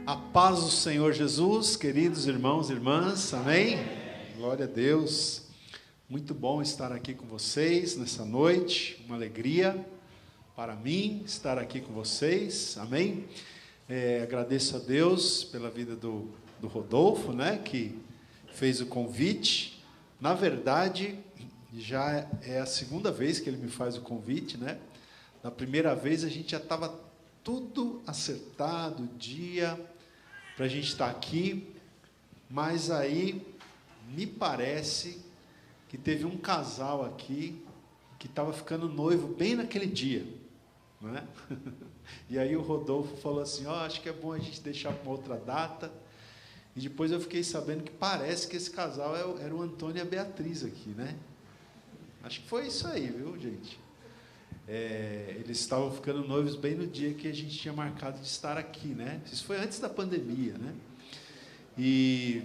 A paz do Senhor Jesus, queridos irmãos e irmãs, amém? Glória a Deus, muito bom estar aqui com vocês nessa noite, uma alegria para mim estar aqui com vocês, amém? Agradeço a Deus pela vida do Rodolfo, né, que fez o convite. Na verdade, já é a segunda vez que ele me faz o convite, né? Na primeira vez a gente já estava tudo acertado, o dia para a gente estar aqui, mas aí me parece que teve um casal aqui que estava ficando noivo bem naquele dia, não é? E aí o Rodolfo falou assim, acho que é bom a gente deixar para uma outra data, e depois eu fiquei sabendo que parece que esse casal era o Antônio e a Beatriz aqui, né? Acho que foi isso aí, viu, gente? Eles estavam ficando noivos bem no dia que a gente tinha marcado de estar aqui, né? Isso foi antes da pandemia, né? E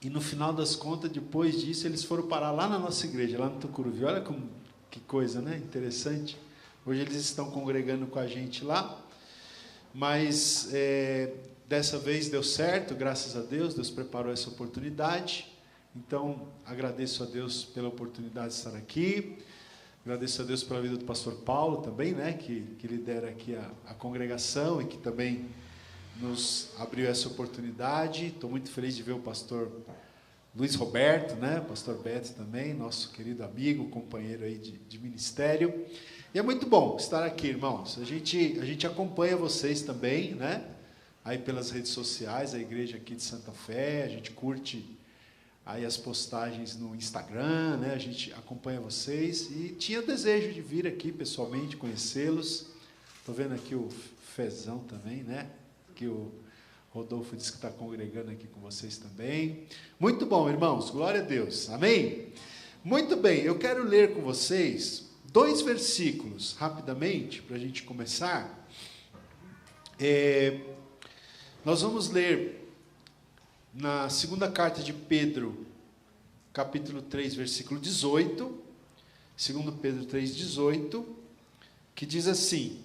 no final das contas, depois disso, eles foram parar lá na nossa igreja, lá no Tucuruvi. Olha que coisa, né? Interessante. Hoje eles estão congregando com a gente lá, mas dessa vez deu certo, graças a Deus, Deus preparou essa oportunidade. Então, agradeço a Deus pela oportunidade de estar aqui. Agradeço a Deus pela vida do pastor Paulo também, né, que lidera aqui a congregação e que também nos abriu essa oportunidade. Estou muito feliz de ver o pastor Luiz Roberto, né, o pastor Beto também, nosso querido amigo, companheiro aí de ministério. E é muito bom estar aqui, irmãos. A gente acompanha vocês também, né, aí pelas redes sociais, a igreja aqui de Santa Fé, a gente curte aí as postagens no Instagram, né? A gente acompanha vocês e tinha desejo de vir aqui pessoalmente, conhecê-los. Estou vendo aqui o Fezão também, né? Que o Rodolfo disse que está congregando aqui com vocês também. Muito bom, irmãos, glória a Deus, amém? Muito bem, eu quero ler com vocês 2 versículos, rapidamente, para a gente começar. Nós vamos ler na segunda carta de Pedro, capítulo 3, versículo 18, 2 Pedro 3, 18, que diz assim: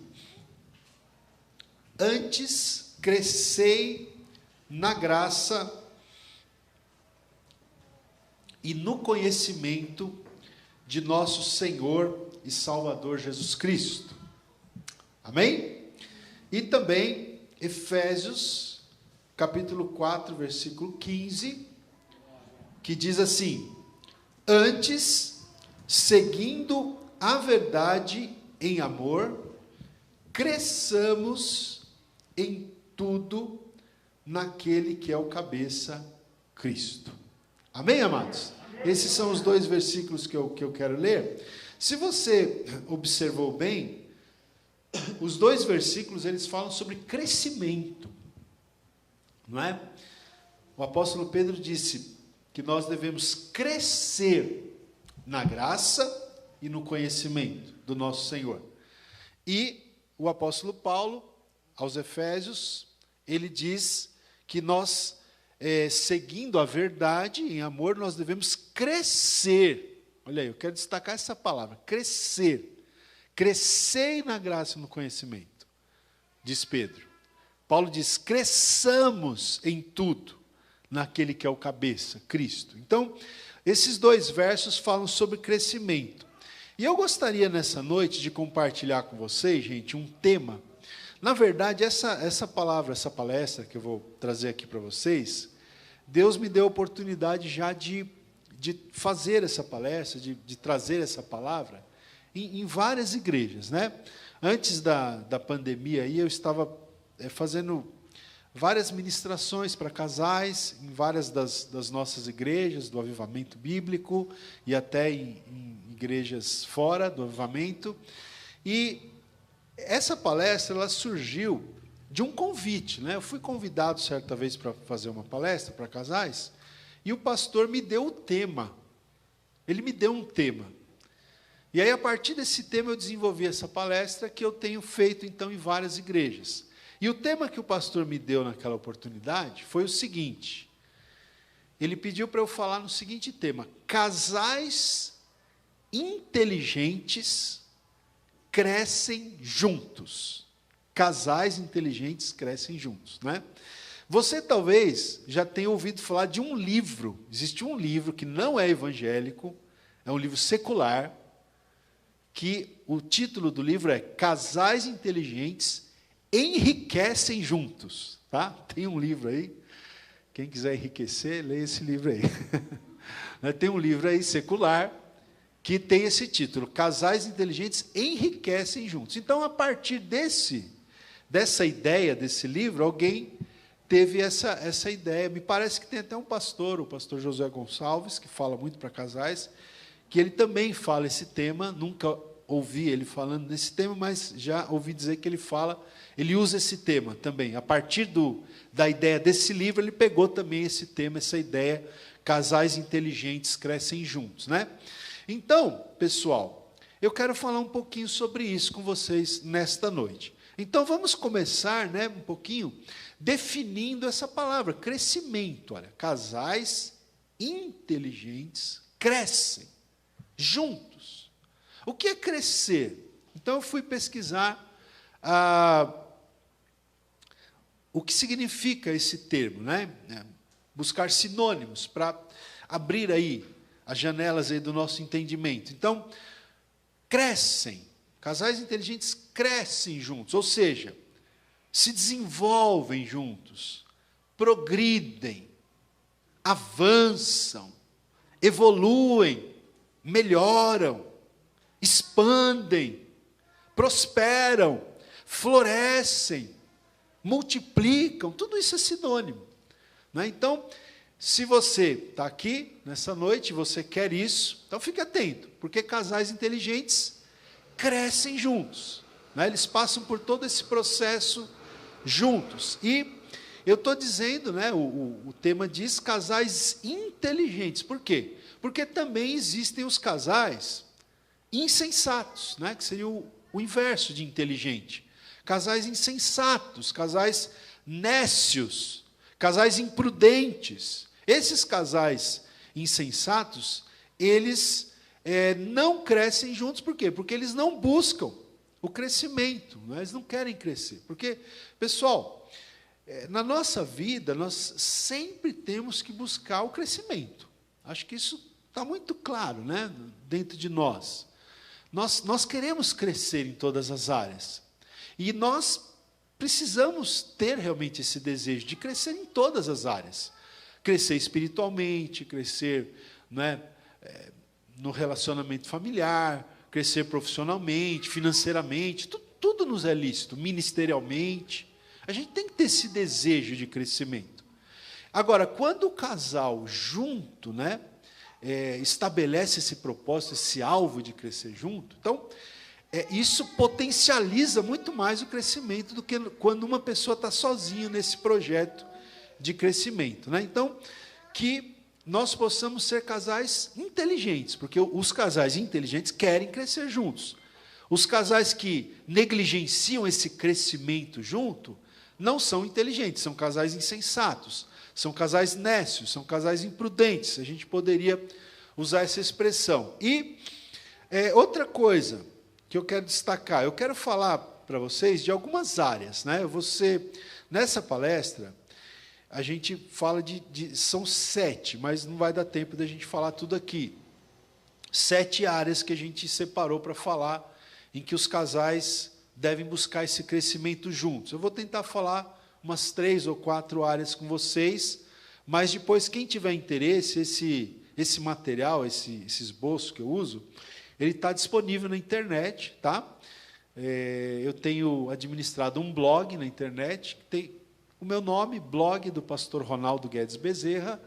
antes crescei na graça e no conhecimento de nosso Senhor e Salvador Jesus Cristo. Amém? E também Efésios, capítulo 4, versículo 15, que diz assim: antes, seguindo a verdade em amor, cresçamos em tudo naquele que é o cabeça, Cristo. Amém, amados? Esses são os 2 versículos que eu quero ler. Se você observou bem, os 2 versículos eles falam sobre crescimento. Não é? O apóstolo Pedro disse que nós devemos crescer na graça e no conhecimento do nosso Senhor. E o apóstolo Paulo, aos Efésios, ele diz que nós, seguindo a verdade em amor, nós devemos crescer. Olha aí, eu quero destacar essa palavra, crescer. Crescei na graça e no conhecimento, diz Pedro. Paulo diz, cresçamos em tudo, naquele que é o cabeça, Cristo. Então, esses 2 versos falam sobre crescimento. E eu gostaria, nessa noite, de compartilhar com vocês, gente, um tema. Na verdade, essa palavra, essa palestra que eu vou trazer aqui para vocês, Deus me deu a oportunidade já de fazer essa palestra, de trazer essa palavra, em várias igrejas, né? Antes da pandemia, aí, eu estava fazendo várias ministrações para casais, em várias das nossas igrejas, do Avivamento Bíblico, e até em igrejas fora do Avivamento. E essa palestra, ela surgiu de um convite, né? Eu fui convidado certa vez para fazer uma palestra para casais, e o pastor me deu o tema. Ele me deu um tema. E aí, a partir desse tema, eu desenvolvi essa palestra que eu tenho feito, então, em várias igrejas. E o tema que o pastor me deu naquela oportunidade foi o seguinte: ele pediu para eu falar no seguinte tema: casais inteligentes crescem juntos. Casais inteligentes crescem juntos, né? Você talvez já tenha ouvido falar de um livro. Existe um livro que não é evangélico, é um livro secular, que o título do livro é Casais Inteligentes Enriquecem Juntos. Tá? Tem um livro aí, quem quiser enriquecer, leia esse livro aí. Tem um livro aí secular que tem esse título, Casais Inteligentes Enriquecem Juntos. Então, a partir dessa ideia, desse livro, alguém teve essa ideia. Me parece que tem até um pastor, o pastor Josué Gonçalves, que fala muito para casais, que ele também fala esse tema. Nunca ouvi ele falando desse tema, mas já ouvi dizer que ele usa esse tema também. A partir da ideia desse livro, ele pegou também esse tema, essa ideia, casais inteligentes crescem juntos, né? Então, pessoal, eu quero falar um pouquinho sobre isso com vocês nesta noite. Então, vamos começar, né, um pouquinho definindo essa palavra, crescimento. Olha, casais inteligentes crescem juntos. O que é crescer? Então, eu fui pesquisar o que significa esse termo, né? Buscar sinônimos para abrir aí as janelas aí do nosso entendimento. Então, crescem, casais inteligentes crescem juntos, ou seja, se desenvolvem juntos, progridem, avançam, evoluem, melhoram, expandem, prosperam, florescem, multiplicam, tudo isso é sinônimo, né? Então, se você está aqui nessa noite, você quer isso, então fique atento, porque casais inteligentes crescem juntos, né? Eles passam por todo esse processo juntos. E eu estou dizendo, né, o tema diz casais inteligentes. Por quê? Porque também existem os casais insensatos, né, que seria o inverso de inteligente. Casais insensatos, casais nécios, casais imprudentes. Esses casais insensatos, eles não crescem juntos. Por quê? Porque eles não buscam o crescimento, né? Eles não querem crescer. Porque, pessoal, na nossa vida, nós sempre temos que buscar o crescimento. Acho que isso está muito claro, né, dentro de nós. Nós queremos crescer em todas as áreas. E nós precisamos ter realmente esse desejo de crescer em todas as áreas. Crescer espiritualmente, crescer, né, no relacionamento familiar, crescer profissionalmente, financeiramente, tudo nos é lícito, ministerialmente. A gente tem que ter esse desejo de crescimento. Agora, quando o casal junto, né, estabelece esse propósito, esse alvo de crescer junto, então, isso potencializa muito mais o crescimento do que quando uma pessoa está sozinha nesse projeto de crescimento, né? Então, que nós possamos ser casais inteligentes, porque os casais inteligentes querem crescer juntos. Os casais que negligenciam esse crescimento junto não são inteligentes, são casais insensatos, são casais nécios, são casais imprudentes. A gente poderia usar essa expressão. E outra coisa que eu quero destacar, eu quero falar para vocês de algumas áreas, né? Nessa palestra, a gente fala são 7, mas não vai dar tempo da gente falar tudo aqui. 7 áreas que a gente separou para falar, em que os casais devem buscar esse crescimento juntos. Eu vou tentar falar umas 3 ou 4 áreas com vocês, mas depois, quem tiver interesse, esse material, esse esboço que eu uso, ele está disponível na internet, tá? Eu tenho administrado um blog na internet, que tem o meu nome, blog do pastor Ronaldo Guedes Bezerra.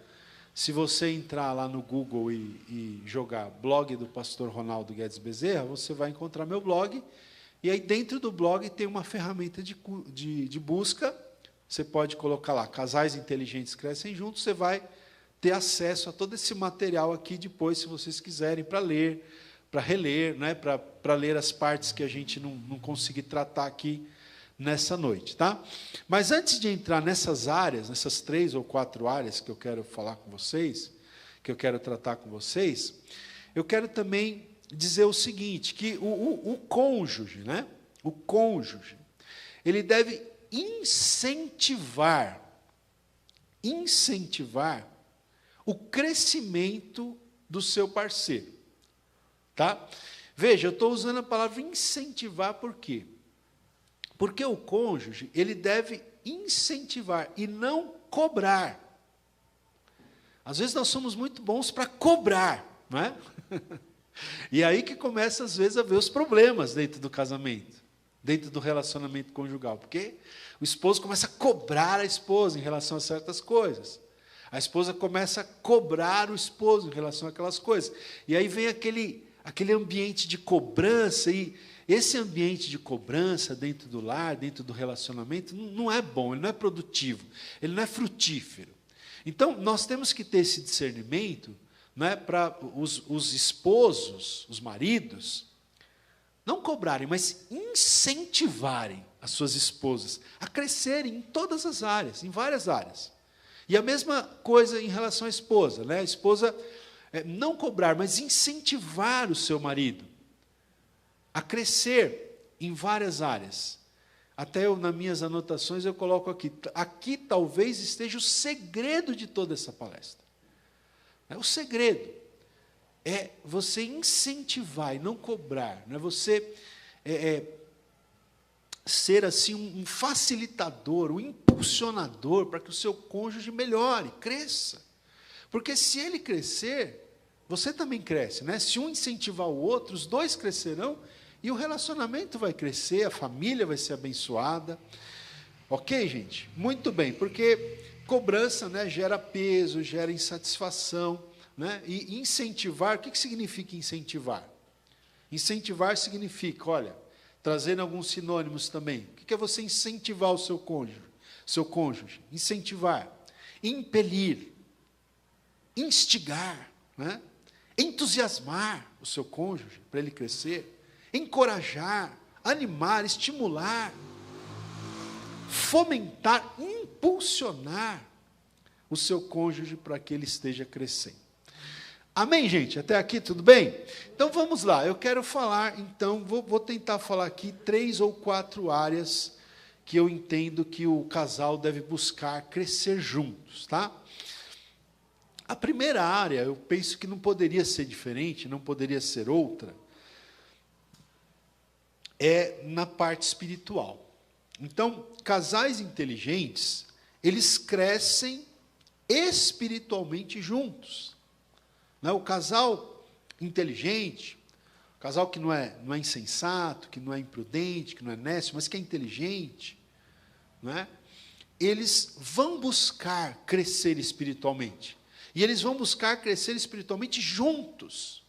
Se você entrar lá no Google e jogar blog do pastor Ronaldo Guedes Bezerra, você vai encontrar meu blog. E aí, dentro do blog, tem uma ferramenta de busca. Você pode colocar lá, Casais Inteligentes Crescem Juntos, você vai ter acesso a todo esse material aqui depois, se vocês quiserem, para ler, para reler, né, para ler as partes que a gente não conseguir tratar aqui nessa noite, tá? Mas antes de entrar nessas áreas, nessas 3 ou 4 áreas que eu quero falar com vocês, que eu quero tratar com vocês, eu quero também dizer o seguinte, que o cônjuge, né? O cônjuge, ele deve incentivar o crescimento do seu parceiro. Tá? Veja, eu estou usando a palavra incentivar por quê? Porque o cônjuge, ele deve incentivar e não cobrar. Às vezes nós somos muito bons para cobrar, não é? E aí que começa, às vezes, a ver os problemas dentro do casamento, dentro do relacionamento conjugal, porque o esposo começa a cobrar a esposa em relação a certas coisas. A esposa começa a cobrar o esposo em relação àquelas coisas. E aí vem aquele ambiente de cobrança, e esse ambiente de cobrança dentro do lar, dentro do relacionamento, não é bom, ele não é produtivo, ele não é frutífero. Então, nós temos que ter esse discernimento, né, para os esposos, os maridos, não cobrarem, mas incentivarem as suas esposas a crescerem em todas as áreas, em várias áreas. E a mesma coisa em relação à esposa, né? A esposa não cobrar, mas incentivar o seu marido a crescer em várias áreas. Até eu, nas minhas anotações, eu coloco aqui talvez esteja o segredo de toda essa palestra. O segredo é você incentivar e não cobrar, não é você ser assim um facilitador, um impulsionador para que o seu cônjuge melhore, cresça. Porque se ele crescer, você também cresce, né? Se um incentivar o outro, os dois crescerão e o relacionamento vai crescer, a família vai ser abençoada. Ok, gente? Muito bem, porque cobrança, né, gera peso, gera insatisfação, né? E incentivar, o que significa incentivar? Incentivar significa, olha, trazendo alguns sinônimos também. O que é você incentivar o seu cônjuge? Incentivar, impelir, instigar, né? Entusiasmar o seu cônjuge para ele crescer, encorajar, animar, estimular, fomentar, impulsionar o seu cônjuge para que ele esteja crescendo. Amém, gente? Até aqui tudo bem? Então vamos lá, eu quero falar, então, vou tentar falar aqui 3 ou 4 áreas que eu entendo que o casal deve buscar crescer juntos, tá? A primeira área, eu penso que não poderia ser diferente, não poderia ser outra, é na parte espiritual. Então, casais inteligentes, eles crescem espiritualmente juntos. O casal inteligente, o casal que não é insensato, que não é imprudente, que não é nécio, mas que é inteligente, não é? Eles vão buscar crescer espiritualmente. E eles vão buscar crescer espiritualmente juntos.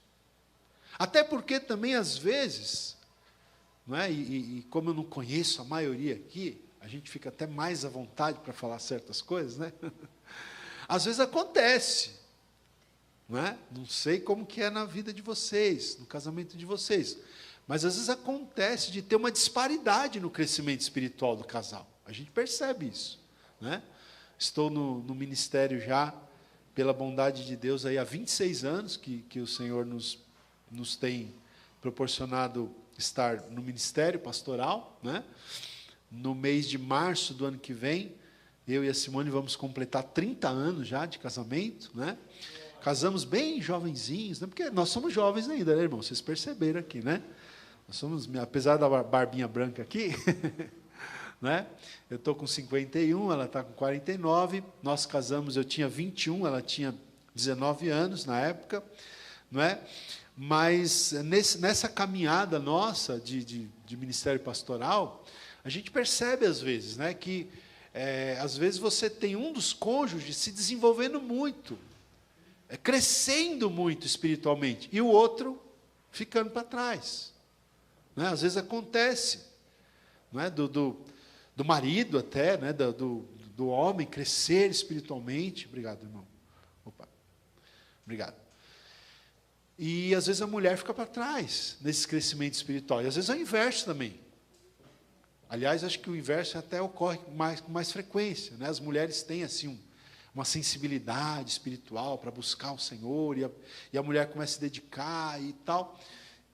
Até porque também, às vezes, não é? E como eu não conheço a maioria aqui, a gente fica até mais à vontade para falar certas coisas, né? Às vezes acontece, não é? Não sei como que é na vida de vocês, no casamento de vocês, mas às vezes acontece de ter uma disparidade no crescimento espiritual do casal. A gente percebe isso, né? Estou no ministério já, pela bondade de Deus, aí há 26 anos que o Senhor nos tem proporcionado estar no ministério pastoral, né? No mês de março do ano que vem, eu e a Simone vamos completar 30 anos já de casamento, né? Casamos bem jovenzinhos, né? Porque nós somos jovens ainda, né, irmão? Vocês perceberam aqui, né? Nós somos, apesar da barbinha branca aqui, né? Eu estou com 51, ela está com 49, nós casamos, eu tinha 21, ela tinha 19 anos na época, não é? Mas nessa caminhada nossa de ministério pastoral, a gente percebe às vezes, né, que às vezes você tem um dos cônjuges se desenvolvendo muito, crescendo muito espiritualmente, e o outro ficando para trás, né? Às vezes acontece, não é? Do marido até, né? do homem crescer espiritualmente. Obrigado, irmão. Opa. Obrigado. E às vezes a mulher fica para trás nesse crescimento espiritual. E às vezes é o inverso também. Aliás, acho que o inverso até ocorre com mais frequência, né? As mulheres têm assim uma sensibilidade espiritual para buscar o Senhor, e a mulher começa a se dedicar e tal.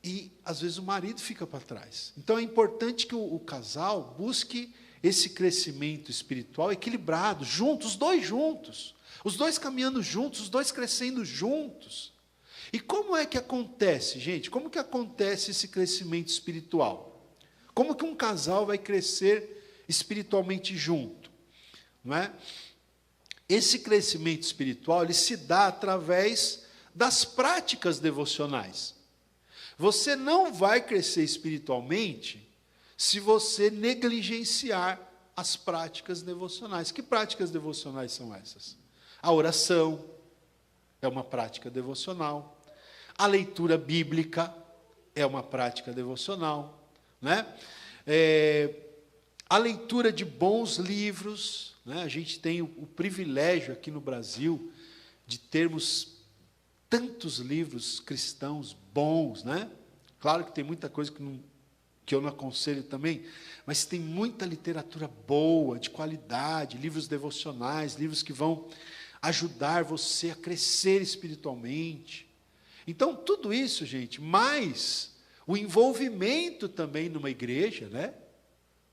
e às vezes o marido fica para trás. Então é importante que o casal busque esse crescimento espiritual equilibrado, juntos, os dois caminhando juntos, os dois crescendo juntos. E como é que acontece, gente? Como que acontece esse crescimento espiritual? Como que um casal vai crescer espiritualmente junto? Não é? Esse crescimento espiritual, ele se dá através das práticas devocionais. Você não vai crescer espiritualmente se você negligenciar as práticas devocionais. Que práticas devocionais são essas? A oração é uma prática devocional. A leitura bíblica é uma prática devocional, né? A leitura de bons livros, né? A gente tem o privilégio aqui no Brasil de termos tantos livros cristãos bons, né? Claro que tem muita coisa que eu não aconselho também, mas tem muita literatura boa, de qualidade, livros devocionais, livros que vão ajudar você a crescer espiritualmente. Então, tudo isso, gente, mais o envolvimento também numa igreja, né?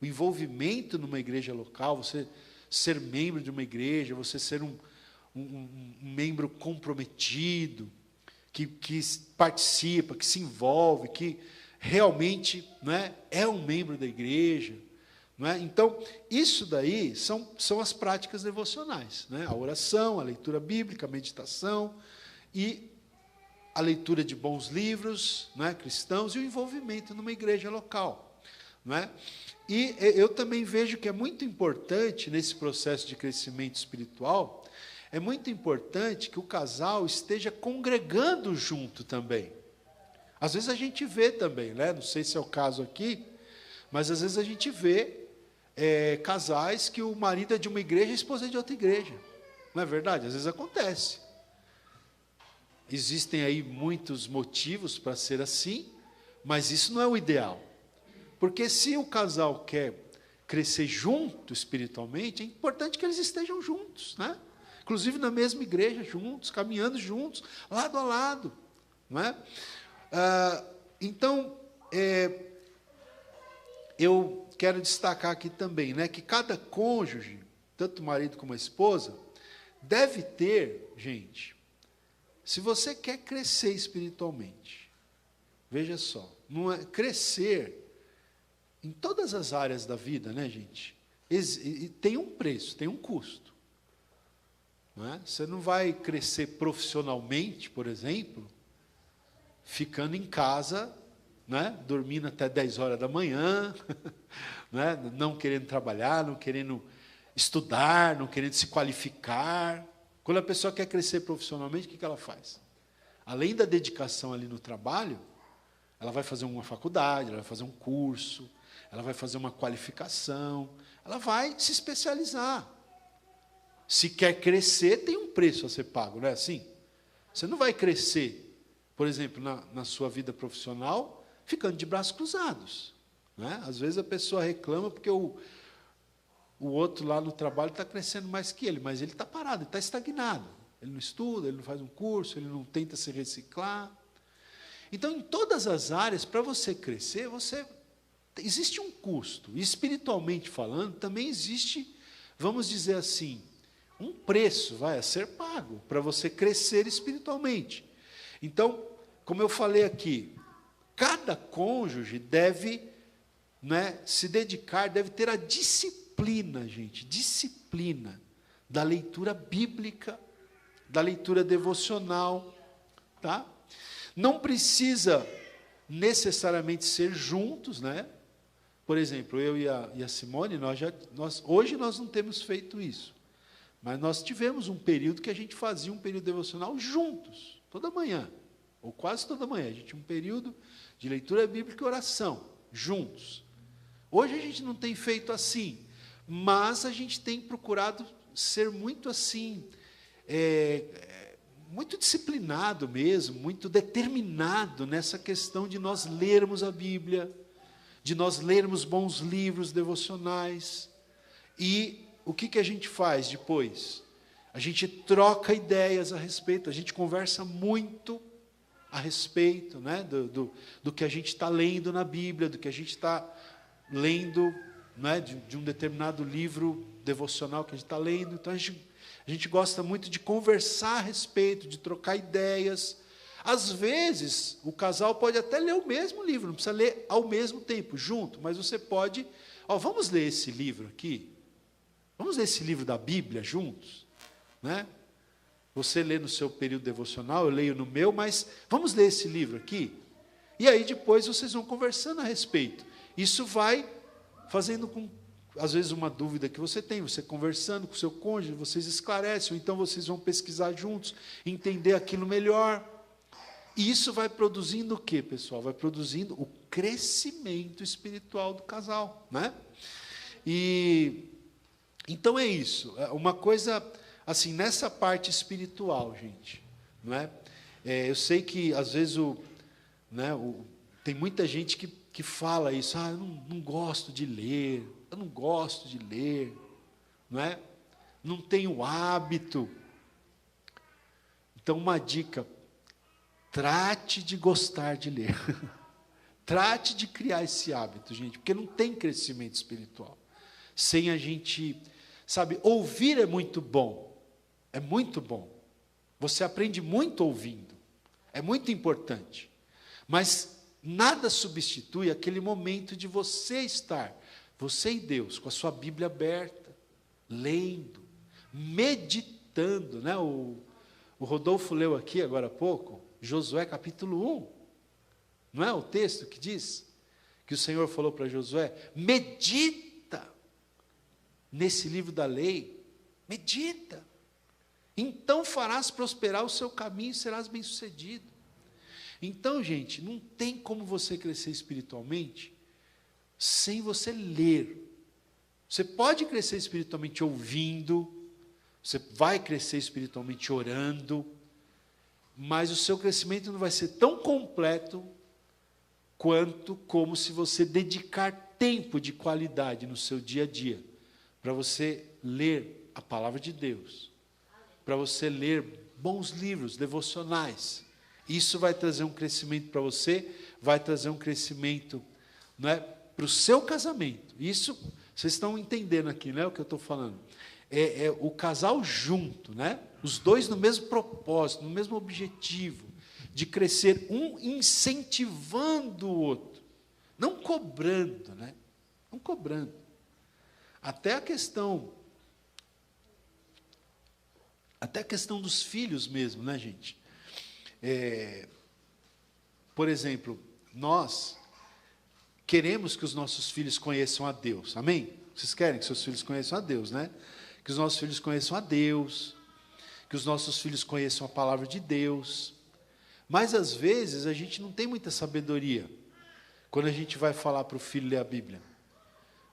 O envolvimento numa igreja local, você ser membro de uma igreja, você ser um membro comprometido, que participa, que se envolve, que realmente, né, é um membro da igreja. Não é? Então, isso daí são as práticas devocionais, né? A oração, a leitura bíblica, a meditação e a leitura de bons livros, né, cristãos, e o envolvimento numa igreja local. Não é? E eu também vejo que é muito importante, nesse processo de crescimento espiritual, é muito importante que o casal esteja congregando junto também. Às vezes a gente vê também, né? Não sei se é o caso aqui, mas às vezes a gente vê casais que o marido é de uma igreja e a esposa é de outra igreja. Não é verdade? Às vezes acontece. Existem aí muitos motivos para ser assim, mas isso não é o ideal. Porque se o casal quer crescer junto espiritualmente, é importante que eles estejam juntos, né? Inclusive na mesma igreja, juntos, caminhando juntos, lado a lado. Não é? Então, eu quero destacar aqui também, né, que cada cônjuge, tanto o marido como a esposa, deve ter, gente, se você quer crescer espiritualmente, veja só, não é crescer em todas as áreas da vida, né, gente? Tem um preço, tem um custo. Não é? Você não vai crescer profissionalmente, por exemplo, ficando em casa, né, dormindo até 10 horas da manhã, né, não querendo trabalhar, não querendo estudar, não querendo se qualificar. Quando a pessoa quer crescer profissionalmente, o que ela faz? Além da dedicação ali no trabalho, ela vai fazer uma faculdade, ela vai fazer um curso, ela vai fazer uma qualificação, ela vai se especializar. Se quer crescer, tem um preço a ser pago, não é assim? Você não vai crescer, por exemplo, na sua vida profissional, ficando de braços cruzados. Né? Às vezes a pessoa reclama porque o outro lá no trabalho está crescendo mais que ele, mas ele está parado, ele está estagnado. Ele não estuda, ele não faz um curso, ele não tenta se reciclar. Então, em todas as áreas, para você crescer, existe um custo. E espiritualmente falando, também existe, vamos dizer assim, um preço a ser pago para você crescer espiritualmente. Então, como eu falei aqui, cada cônjuge deve, né, se dedicar, deve ter a disciplina, gente, disciplina da leitura bíblica, da leitura devocional, tá? Não precisa necessariamente ser juntos, né? Por exemplo, eu e a Simone, hoje nós não temos feito isso, mas nós tivemos um período que a gente fazia um período devocional juntos, toda manhã, ou quase toda manhã. A gente tinha um período de leitura bíblica e oração, juntos. Hoje a gente não tem feito assim, mas a gente tem procurado ser muito assim, muito disciplinado mesmo, muito determinado nessa questão de nós lermos a Bíblia, de nós lermos bons livros devocionais. E o que a gente faz depois? A gente troca ideias a respeito, a gente conversa muito a respeito, né, do que a gente está lendo na Bíblia, do que a gente está lendo, né, de um determinado livro devocional que a gente está lendo. Então, a gente gosta muito de conversar a respeito, de trocar ideias. Às vezes, o casal pode até ler o mesmo livro, não precisa ler ao mesmo tempo, junto, mas você pode, vamos ler esse livro aqui? Vamos ler esse livro da Bíblia juntos? Né? Você lê no seu período devocional, eu leio no meu, mas vamos ler esse livro aqui? E aí depois vocês vão conversando a respeito. Isso vai fazendo com, às vezes, uma dúvida que você tem, você conversando com o seu cônjuge, vocês esclarecem, ou então vocês vão pesquisar juntos, entender aquilo melhor. E isso vai produzindo o quê, pessoal? Vai produzindo o crescimento espiritual do casal, né? E então é isso. Uma coisa assim, nessa parte espiritual, gente, não é? Eu sei que às vezes tem muita gente que fala isso. Eu não gosto de ler. Eu não gosto de ler, não é? Não tenho hábito. Então, uma dica: trate de gostar de ler. Trate de criar esse hábito, gente, porque não tem crescimento espiritual sem a gente, sabe, ouvir é muito bom. É muito bom. Você aprende muito ouvindo. É muito importante. Mas nada substitui aquele momento de você estar, você e Deus, com a sua Bíblia aberta, lendo, meditando, né? O Rodolfo leu aqui agora há pouco, Josué capítulo 1. Não é o texto que diz? Que o Senhor falou para Josué: medita nesse livro da lei, medita. Então farás prosperar o seu caminho e serás bem-sucedido. Então, gente, não tem como você crescer espiritualmente sem você ler. Você pode crescer espiritualmente ouvindo, você vai crescer espiritualmente orando, mas o seu crescimento não vai ser tão completo quanto como se você dedicar tempo de qualidade no seu dia a dia para você ler a palavra de Deus, para você ler bons livros devocionais. Isso vai trazer um crescimento para você, vai trazer um crescimento, não é, para o seu casamento. Isso, vocês estão entendendo aqui, né, o que eu estou falando. É o casal junto, né, os dois no mesmo propósito, no mesmo objetivo, de crescer, um incentivando o outro, não cobrando, né, não cobrando. Até a questão dos filhos mesmo, né, gente? Por exemplo, nós queremos que os nossos filhos conheçam a Deus, amém? Vocês querem que seus filhos conheçam a Deus, né? Que os nossos filhos conheçam a Deus, que os nossos filhos conheçam a palavra de Deus, mas às vezes a gente não tem muita sabedoria quando a gente vai falar para o filho ler a Bíblia.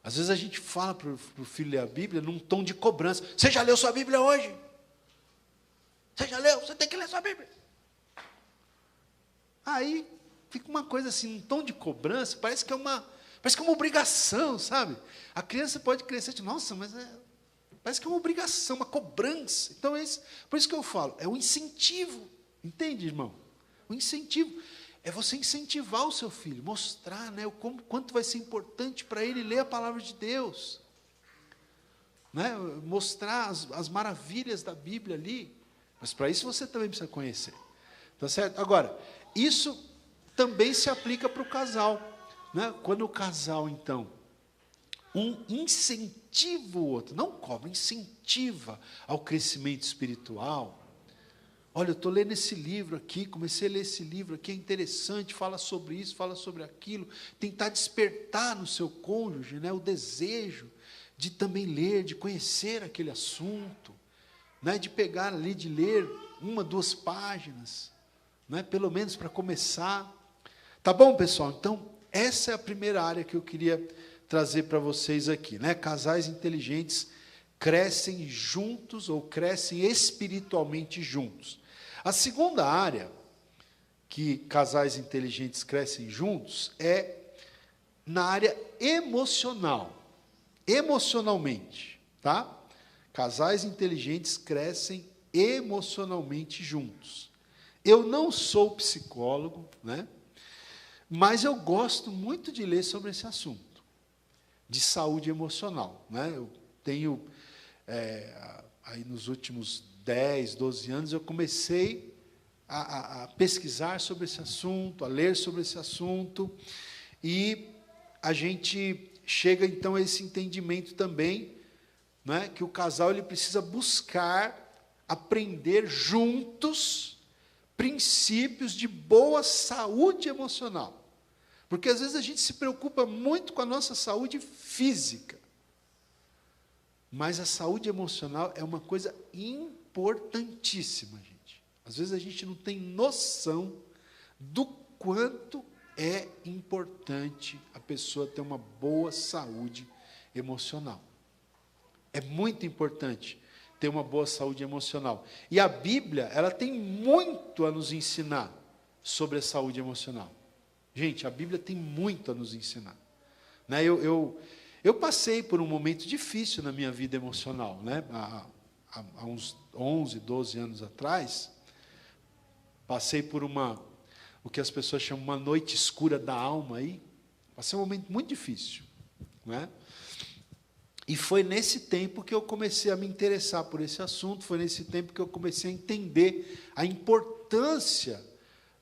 Às vezes a gente fala para o filho ler a Bíblia num tom de cobrança: você já leu sua Bíblia hoje? Você já leu? Você tem que ler sua Bíblia. Aí fica uma coisa assim, um tom de cobrança, parece que é uma obrigação, sabe? A criança pode crescer de, nossa, mas parece que é uma obrigação, uma cobrança. Então, por isso que eu falo, é um incentivo, entende, irmão? O incentivo é você incentivar o seu filho, mostrar, né, quanto vai ser importante para ele ler a palavra de Deus, né? Mostrar as maravilhas da Bíblia ali. Mas para isso você também precisa conhecer. Tá certo? Agora, isso também se aplica para o casal, né? Quando o casal, então, um incentiva o outro, não cobra, incentiva ao crescimento espiritual. Olha, eu estou lendo esse livro aqui, comecei a ler esse livro aqui, é interessante, fala sobre isso, fala sobre aquilo, tentar despertar no seu cônjuge, né, o desejo de também ler, de conhecer aquele assunto, né, de pegar ali, de ler 1, 2 páginas, né, pelo menos para começar. Tá bom, pessoal? Então, essa é a primeira área que eu queria trazer para vocês aqui, né? Casais inteligentes crescem juntos ou crescem espiritualmente juntos. A segunda área que casais inteligentes crescem juntos é na área emocional, emocionalmente, tá? Casais inteligentes crescem emocionalmente juntos. Eu não sou psicólogo, né? Mas eu gosto muito de ler sobre esse assunto, de saúde emocional, né? Eu tenho, aí nos últimos 10, 12 anos, eu comecei a pesquisar sobre esse assunto, a ler sobre esse assunto, e a gente chega, então, a esse entendimento também, né, que o casal ele precisa buscar aprender juntos princípios de boa saúde emocional. Porque às vezes a gente se preocupa muito com a nossa saúde física, mas a saúde emocional é uma coisa importantíssima, gente. Às vezes a gente não tem noção do quanto é importante a pessoa ter uma boa saúde emocional. É muito importante ter uma boa saúde emocional. E a Bíblia, ela tem muito a nos ensinar sobre a saúde emocional. Gente, a Bíblia tem muito a nos ensinar. Né? Eu passei por um momento difícil na minha vida emocional, né? Há uns 11, 12 anos atrás, passei por o que as pessoas chamam uma noite escura da alma aí. Passei um momento muito difícil, né? E foi nesse tempo que eu comecei a me interessar por esse assunto, foi nesse tempo que eu comecei a entender a importância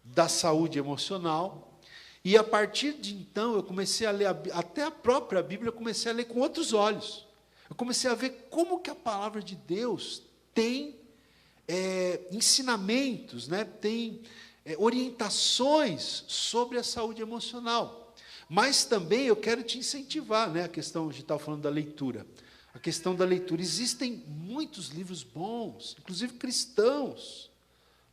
da saúde emocional, e a partir de então eu comecei a ler, até a própria Bíblia eu comecei a ler com outros olhos. Eu comecei a ver como que a palavra de Deus tem ensinamentos, né? Tem orientações sobre a saúde emocional. Mas também eu quero te incentivar, né? A questão, a gente estava falando da leitura. A questão da leitura. Existem muitos livros bons, inclusive cristãos.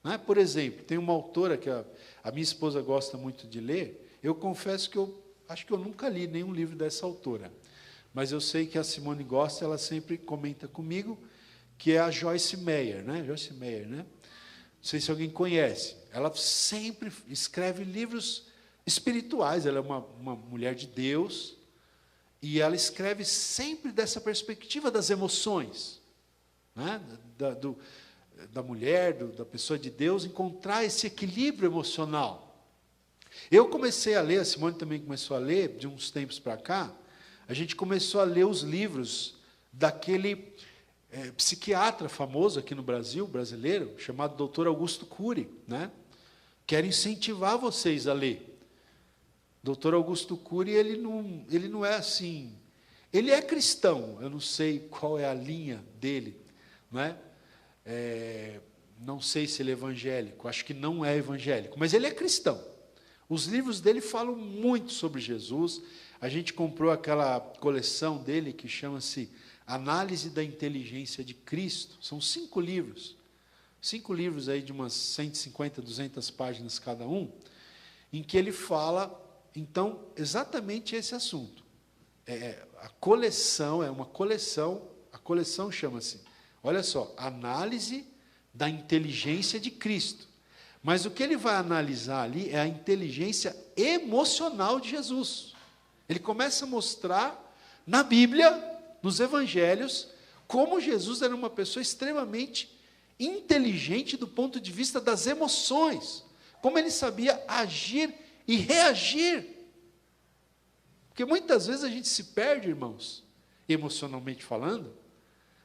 Né? Por exemplo, tem uma autora que a minha esposa gosta muito de ler. Eu confesso que eu acho que eu nunca li nenhum livro dessa autora. Mas eu sei que a Simone gosta, ela sempre comenta comigo, que é a Joyce Meyer, né? Joyce Meyer, né? Não sei se alguém conhece. Ela sempre escreve livros espirituais, ela é uma mulher de Deus, e ela escreve sempre dessa perspectiva das emoções, né? da mulher, da pessoa de Deus, encontrar esse equilíbrio emocional. Eu comecei a ler, a Simone também começou a ler, de uns tempos para cá, a gente começou a ler os livros daquele psiquiatra famoso aqui no Brasil, brasileiro, chamado Dr. Augusto Cury, né? Quero incentivar vocês a ler. Dr. Augusto Cury, ele não é assim, ele é cristão, eu não sei qual é a linha dele, não é? Não sei se ele é evangélico, acho que não é evangélico, mas ele é cristão. Os livros dele falam muito sobre Jesus. A gente comprou aquela coleção dele que chama-se Análise da Inteligência de Cristo. São 5 livros. 5 livros aí de umas 150, 200 páginas cada um, em que ele fala, então, exatamente esse assunto. A coleção, é uma coleção, a coleção chama-se, olha só, Análise da Inteligência de Cristo. Mas o que ele vai analisar ali é a inteligência emocional de Jesus. Ele começa a mostrar na Bíblia, nos Evangelhos, como Jesus era uma pessoa extremamente inteligente do ponto de vista das emoções, como ele sabia agir e reagir. Porque muitas vezes a gente se perde, irmãos, emocionalmente falando,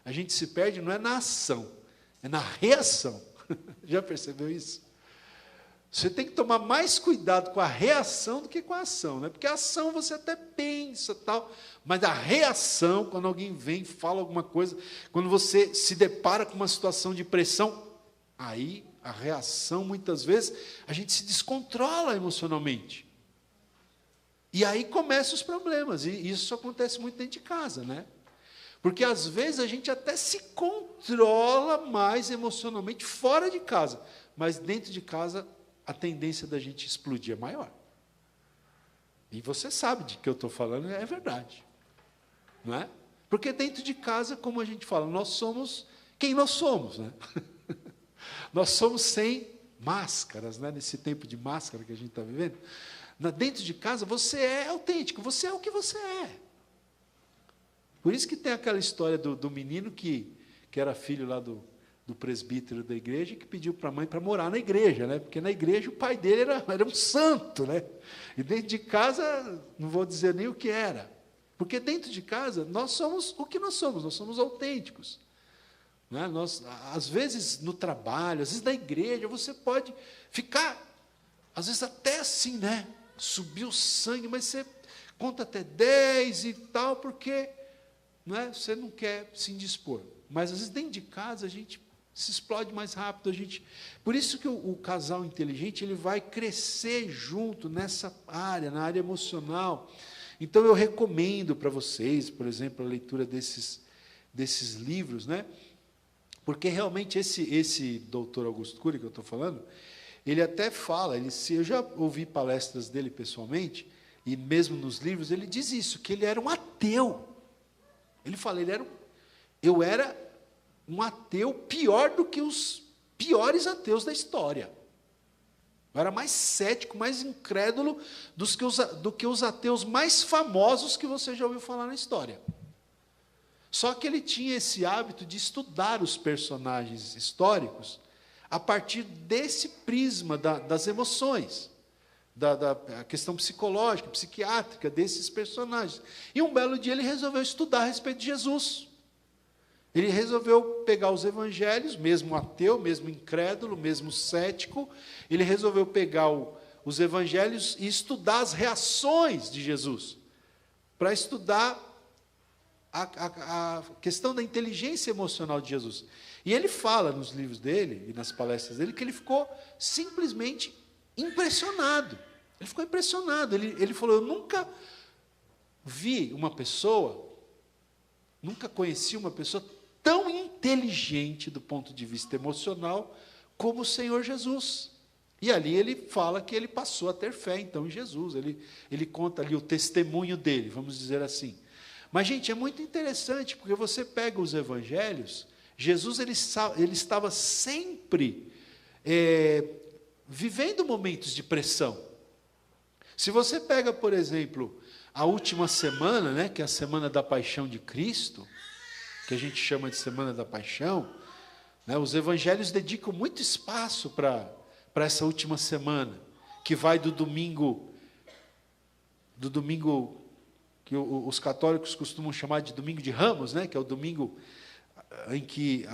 a gente se perde não é na ação, é na reação. Já percebeu isso? Você tem que tomar mais cuidado com a reação do que com a ação, né? Porque a ação você até pensa, tal, mas a reação, quando alguém vem, fala alguma coisa, quando você se depara com uma situação de pressão, aí a reação, muitas vezes, a gente se descontrola emocionalmente. E aí começam os problemas, e isso acontece muito dentro de casa, né? Porque às vezes a gente até se controla mais emocionalmente fora de casa, mas dentro de casa a tendência da gente explodir é maior. E você sabe de que eu estou falando, é verdade. Não é? Porque dentro de casa, como a gente fala, nós somos quem nós somos, né? Nós somos sem máscaras, né? Nesse tempo de máscara que a gente está vivendo. Dentro de casa, você é autêntico, você é o que você é. Por isso que tem aquela história do menino que era filho lá do do presbítero da igreja, que pediu para a mãe para morar na igreja, né? Porque na igreja o pai dele era um santo, né? E dentro de casa, não vou dizer nem o que era, porque dentro de casa nós somos o que nós somos autênticos. Né? Nós, às vezes no trabalho, às vezes na igreja, você pode ficar, às vezes até assim, né? Subir o sangue, mas você conta até 10 e tal, porque, não é? Você não quer se indispor. Mas às vezes dentro de casa a gente se explode mais rápido. Por isso que o casal inteligente ele vai crescer junto nessa área, na área emocional. Então eu recomendo para vocês, por exemplo, a leitura desses livros, né? Porque realmente esse doutor Augusto Cury que eu estou falando, ele até fala, eu já ouvi palestras dele pessoalmente, e mesmo nos livros, ele diz isso, que ele era um ateu. Ele fala, eu era um ateu pior do que os piores ateus da história. Eu era mais cético, mais incrédulo do que os ateus mais famosos que você já ouviu falar na história. Só que ele tinha esse hábito de estudar os personagens históricos a partir desse prisma das emoções, da questão psicológica, psiquiátrica desses personagens. E um belo dia ele resolveu estudar a respeito de Jesus. Ele resolveu pegar os evangelhos, mesmo ateu, mesmo incrédulo, mesmo cético, ele resolveu pegar os evangelhos e estudar as reações de Jesus, para estudar a questão da inteligência emocional de Jesus. E ele fala nos livros dele e nas palestras dele que ele ficou simplesmente impressionado. Ele ficou impressionado. Ele falou, eu nunca vi uma pessoa, nunca conheci uma pessoa tão inteligente do ponto de vista emocional como o Senhor Jesus. E ali ele fala que ele passou a ter fé, então, em Jesus. Ele conta ali o testemunho dele, vamos dizer assim. Mas, gente, é muito interessante, porque você pega os evangelhos, Jesus ele estava sempre vivendo momentos de pressão. Se você pega, por exemplo, a última semana, né, que é a semana da paixão de Cristo, que a gente chama de Semana da Paixão, né, os evangelhos dedicam muito espaço para essa última semana, que vai do domingo que os católicos costumam chamar de domingo de Ramos, né, que é o domingo em que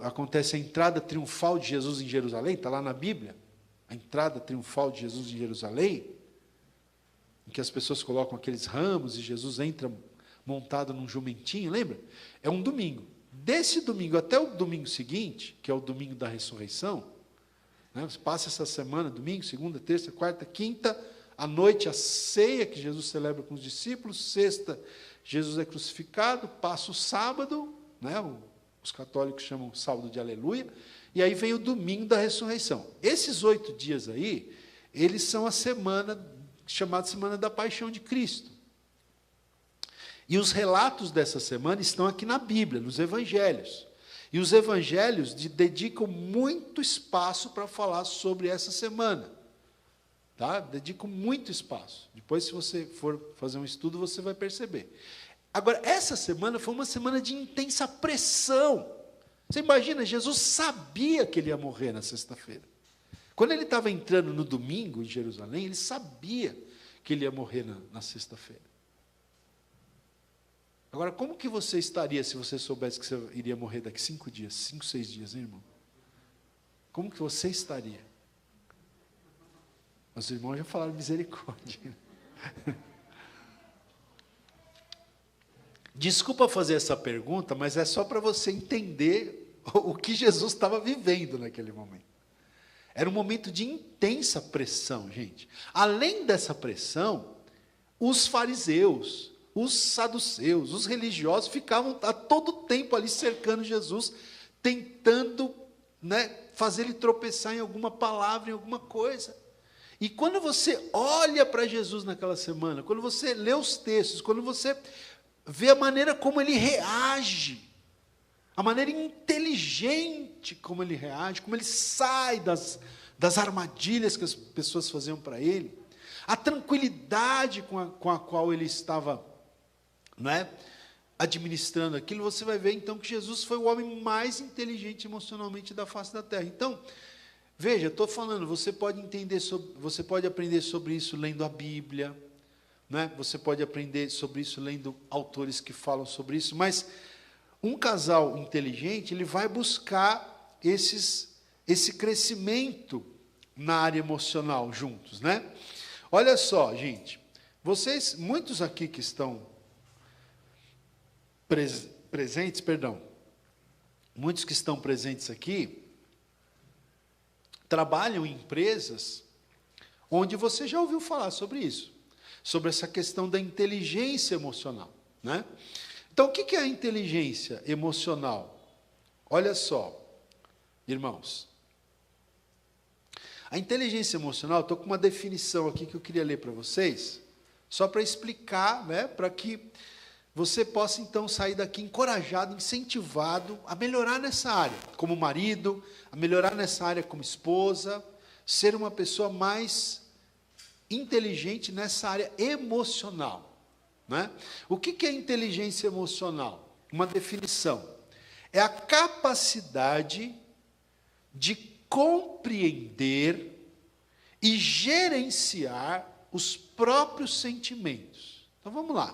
acontece a entrada triunfal de Jesus em Jerusalém, está lá na Bíblia, a entrada triunfal de Jesus em Jerusalém, em que as pessoas colocam aqueles ramos e Jesus entra montado num jumentinho, lembra? É um domingo. Desse domingo até o domingo seguinte, que é o domingo da ressurreição, né, você passa essa semana, domingo, segunda, terça, quarta, quinta, à noite a ceia que Jesus celebra com os discípulos, sexta, Jesus é crucificado, passa o sábado, né, os católicos chamam sábado de aleluia, e aí vem o domingo da ressurreição. Esses 8 dias aí, eles são a semana, chamada Semana da Paixão de Cristo. E os relatos dessa semana estão aqui na Bíblia, nos evangelhos. E os evangelhos dedicam muito espaço para falar sobre essa semana. Tá? Dedicam muito espaço. Depois, se você for fazer um estudo, você vai perceber. Agora, essa semana foi uma semana de intensa pressão. Você imagina, Jesus sabia que ele ia morrer na sexta-feira. Quando ele estava entrando no domingo em Jerusalém, ele sabia que ele ia morrer na sexta-feira. Agora, como que você estaria se você soubesse que você iria morrer daqui 5 dias, 5, 6 dias, hein, irmão? Como que você estaria? Os irmãos já falaram misericórdia. Desculpa fazer essa pergunta, mas é só para você entender o que Jesus estava vivendo naquele momento. Era um momento de intensa pressão, gente. Além dessa pressão, os fariseus, os saduceus, os religiosos ficavam a todo tempo ali cercando Jesus, tentando, né, fazer ele tropeçar em alguma palavra, em alguma coisa. E quando você olha para Jesus naquela semana, quando você lê os textos, quando você vê a maneira como ele reage, a maneira inteligente como ele reage, como ele sai das armadilhas que as pessoas faziam para ele, a tranquilidade com a qual ele estava, não é, administrando aquilo, você vai ver então que Jesus foi o homem mais inteligente emocionalmente da face da terra. Então, veja, estou falando, você pode aprender sobre isso lendo a Bíblia, né? Você pode aprender sobre isso lendo autores que falam sobre isso, mas um casal inteligente, ele vai buscar esse crescimento na área emocional juntos, né? Olha só, gente, muitos aqui que estão presentes, muitos que estão presentes aqui, trabalham em empresas onde você já ouviu falar sobre isso, sobre essa questão da inteligência emocional, né? Então, o que é a inteligência emocional? Olha só, irmãos. A inteligência emocional, estou com uma definição aqui que eu queria ler para vocês, só para explicar, né, para que você possa, então, sair daqui encorajado, incentivado a melhorar nessa área, como marido, a melhorar nessa área como esposa, ser uma pessoa mais inteligente nessa área emocional. Né? O que é inteligência emocional? Uma definição. É a capacidade de compreender e gerenciar os próprios sentimentos. Então, vamos lá.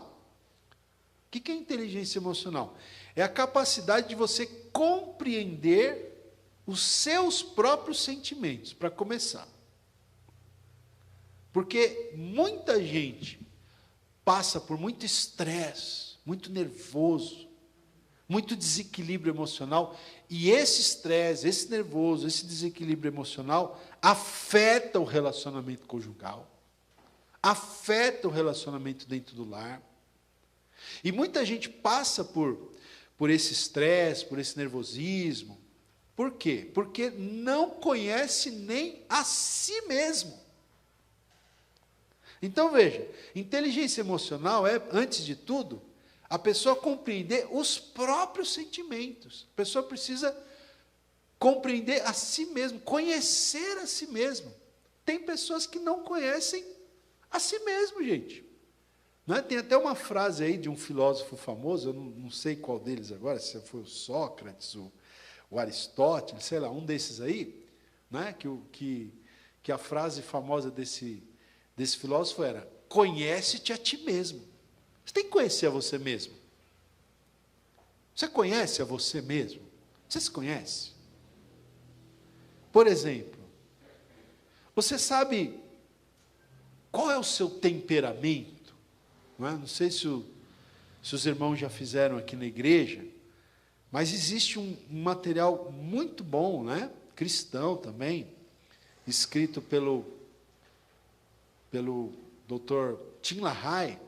O que é inteligência emocional? É a capacidade de você compreender os seus próprios sentimentos, para começar. Porque muita gente passa por muito estresse, muito nervoso, muito desequilíbrio emocional, e esse estresse, esse nervoso, esse desequilíbrio emocional afeta o relacionamento conjugal, afeta o relacionamento dentro do lar. E muita gente passa por esse estresse, por esse nervosismo. Por quê? Porque não conhece nem a si mesmo. Então, veja, inteligência emocional é, antes de tudo, a pessoa compreender os próprios sentimentos. A pessoa precisa compreender a si mesmo, conhecer a si mesmo. Tem pessoas que não conhecem a si mesmo, gente. Não é? Tem até uma frase aí de um filósofo famoso, eu não sei qual deles agora, se foi o Sócrates, o Aristóteles, sei lá, um desses aí, né? que a frase famosa desse filósofo era: conhece-te a ti mesmo. Você tem que conhecer a você mesmo. Você conhece a você mesmo? Você se conhece? Por exemplo, você sabe qual é o seu temperamento? Não é? Não sei se os irmãos já fizeram aqui na igreja, mas existe um material muito bom, né? Cristão também, escrito pelo Dr. Tim LaHaye.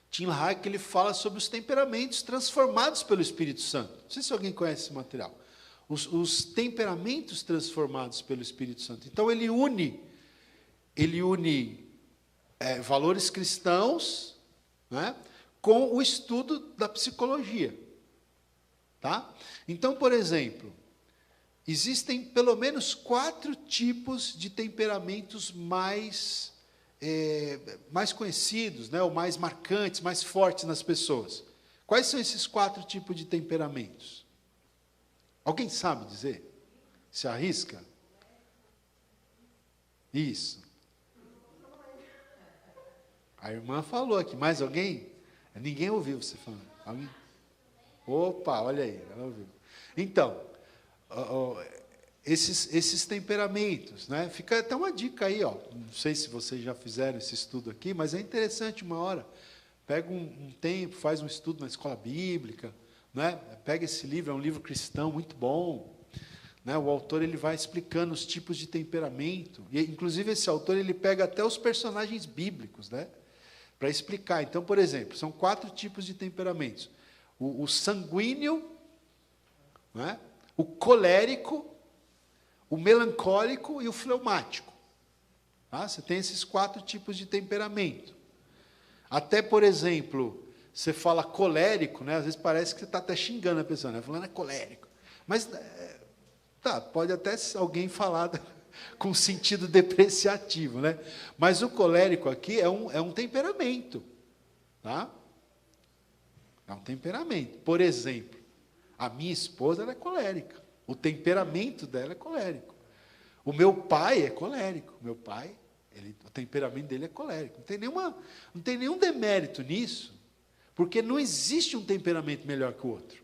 Tim LaHaye, que ele fala sobre os temperamentos transformados pelo Espírito Santo. Não sei se alguém conhece esse material. Os temperamentos transformados pelo Espírito Santo. Então, ele une valores cristãos, né, com o estudo da psicologia. Tá? Então, por exemplo, existem pelo menos 4 tipos de temperamentos mais conhecidos, né, ou mais marcantes, mais fortes nas pessoas. Quais são esses 4 tipos de temperamentos? Alguém sabe dizer? Se arrisca? Isso. A irmã falou aqui. Mais alguém? Ninguém ouviu você falando. Alguém? Opa, olha aí, ela ouviu. Então, esses temperamentos, né? Fica até uma dica aí, ó. Não sei se vocês já fizeram esse estudo aqui, mas é interessante uma hora. Pega um tempo, faz um estudo na escola bíblica, né? Pega esse livro, é um livro cristão muito bom, né? O autor ele vai explicando os tipos de temperamento, e inclusive esse autor ele pega até os personagens bíblicos, né? Para explicar. Então, por exemplo, são 4 tipos de temperamentos: o sanguíneo, né? O colérico, o melancólico e o fleumático. Tá? Você tem esses 4 tipos de temperamento. Até, por exemplo, você fala colérico, né? Às vezes parece que você está até xingando a pessoa, né? Falando é colérico. Mas, pode até alguém falar com sentido depreciativo, né? Mas o colérico aqui é um temperamento. Tá? É um temperamento. Por exemplo, a minha esposa ela é colérica. O temperamento dela é colérico. O meu pai é colérico. Meu pai, o temperamento dele é colérico. Não tem nenhum demérito nisso, porque não existe um temperamento melhor que o outro.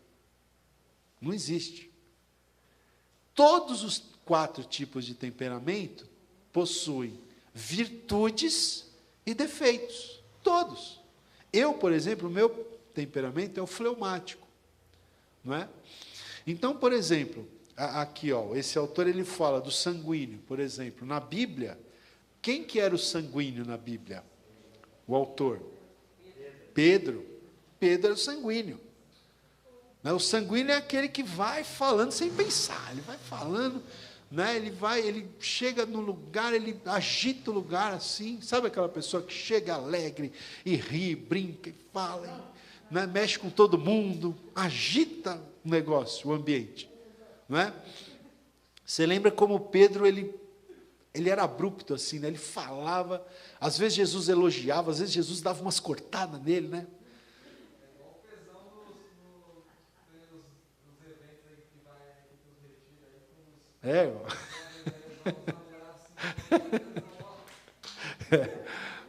Não existe. Todos os 4 tipos de temperamento possuem virtudes e defeitos. Todos. Eu, por exemplo, o meu temperamento é o fleumático. Não é? Então, por exemplo, aqui, ó, esse autor ele fala do sanguíneo, por exemplo. Na Bíblia, quem que era o sanguíneo na Bíblia? O autor? Pedro. Pedro era o sanguíneo. O sanguíneo é aquele que vai falando sem pensar. Ele vai falando, né? Ele chega no lugar, ele agita o lugar assim. Sabe aquela pessoa que chega alegre e ri, brinca e fala, né? Mexe com todo mundo, agita o negócio, o ambiente. Não é? Você lembra como Pedro, ele era abrupto assim, né? Ele falava, às vezes Jesus elogiava, às vezes Jesus dava umas cortadas nele, né?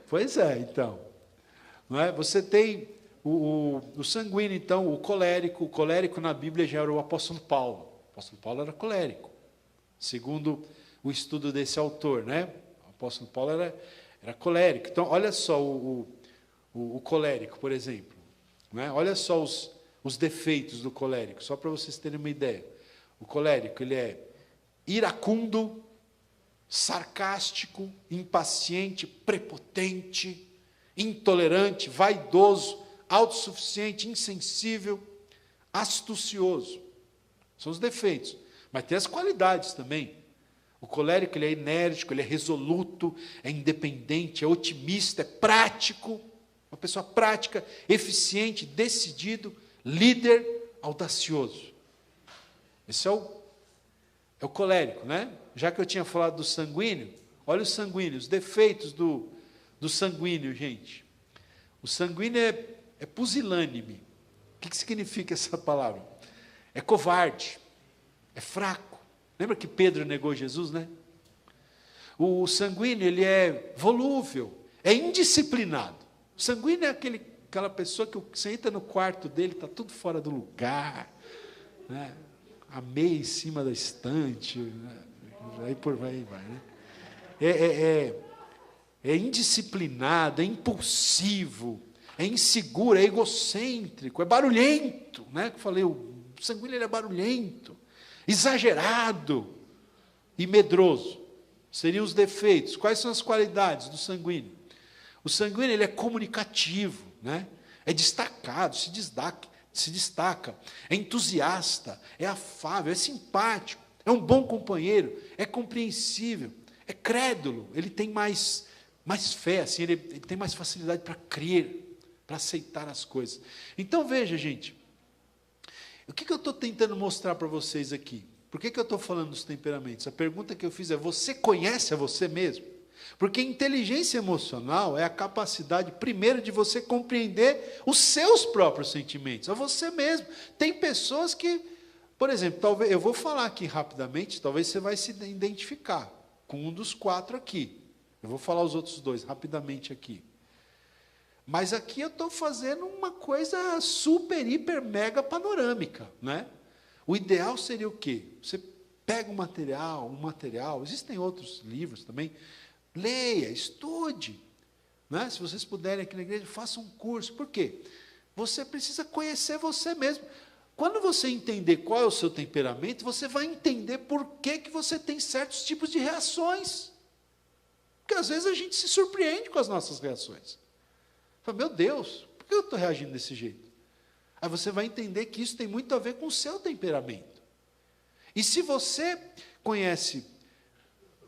Pois é, então. Não é? Você tem o sanguíneo, então, o colérico. O colérico na Bíblia já era o apóstolo Paulo. O apóstolo Paulo era colérico, segundo o estudo desse autor, né? O apóstolo Paulo era colérico. Então, olha só o colérico, por exemplo. Não é? Olha só os defeitos do colérico, só para vocês terem uma ideia. O colérico, ele é iracundo, sarcástico, impaciente, prepotente, intolerante, vaidoso, autossuficiente, insensível, astucioso. São os defeitos. Mas tem as qualidades também. O colérico ele é enérgico, ele é resoluto, é independente, é otimista, é prático, uma pessoa prática, eficiente, decidido, líder, audacioso. Esse é o colérico, né? Já que eu tinha falado do sanguíneo, olha o sanguíneo, os defeitos do sanguíneo, gente. O sanguíneo é pusilânime. O que significa essa palavra? É covarde, é fraco. Lembra que Pedro negou Jesus, né? O sanguíneo, ele é volúvel, é indisciplinado. O sanguíneo é aquela pessoa que você entra no quarto dele, está tudo fora do lugar, né? A meia em cima da estante, né? Aí por aí vai, né? É indisciplinado, é impulsivo, é inseguro, é egocêntrico, é barulhento, né? Que eu falei, o sanguíneo ele é barulhento, exagerado e medroso. Seriam os defeitos. Quais são as qualidades do sanguíneo? O sanguíneo ele é comunicativo, né? É destacado, se destaca, é entusiasta, é afável, é simpático, é um bom companheiro, é compreensível, é crédulo, ele tem mais fé, assim, ele tem mais facilidade para crer, para aceitar as coisas. Então, veja, gente, o que eu estou tentando mostrar para vocês aqui? Por que eu estou falando dos temperamentos? A pergunta que eu fiz é, você conhece a você mesmo? Porque inteligência emocional é a capacidade, primeiro, de você compreender os seus próprios sentimentos, a você mesmo. Tem pessoas que, por exemplo, talvez, eu vou falar aqui rapidamente, talvez você vai se identificar com um dos 4 aqui. Eu vou falar os outros 2 rapidamente aqui. Mas aqui eu estou fazendo uma coisa super, hiper, mega panorâmica, né? O ideal seria o quê? Você pega um material, existem outros livros também, leia, estude, né? Se vocês puderem aqui na igreja, façam um curso. Por quê? Você precisa conhecer você mesmo. Quando você entender qual é o seu temperamento, você vai entender por que você tem certos tipos de reações. Porque às vezes a gente se surpreende com as nossas reações. Fala, meu Deus, por que eu estou reagindo desse jeito? Aí você vai entender que isso tem muito a ver com o seu temperamento. E se você conhece,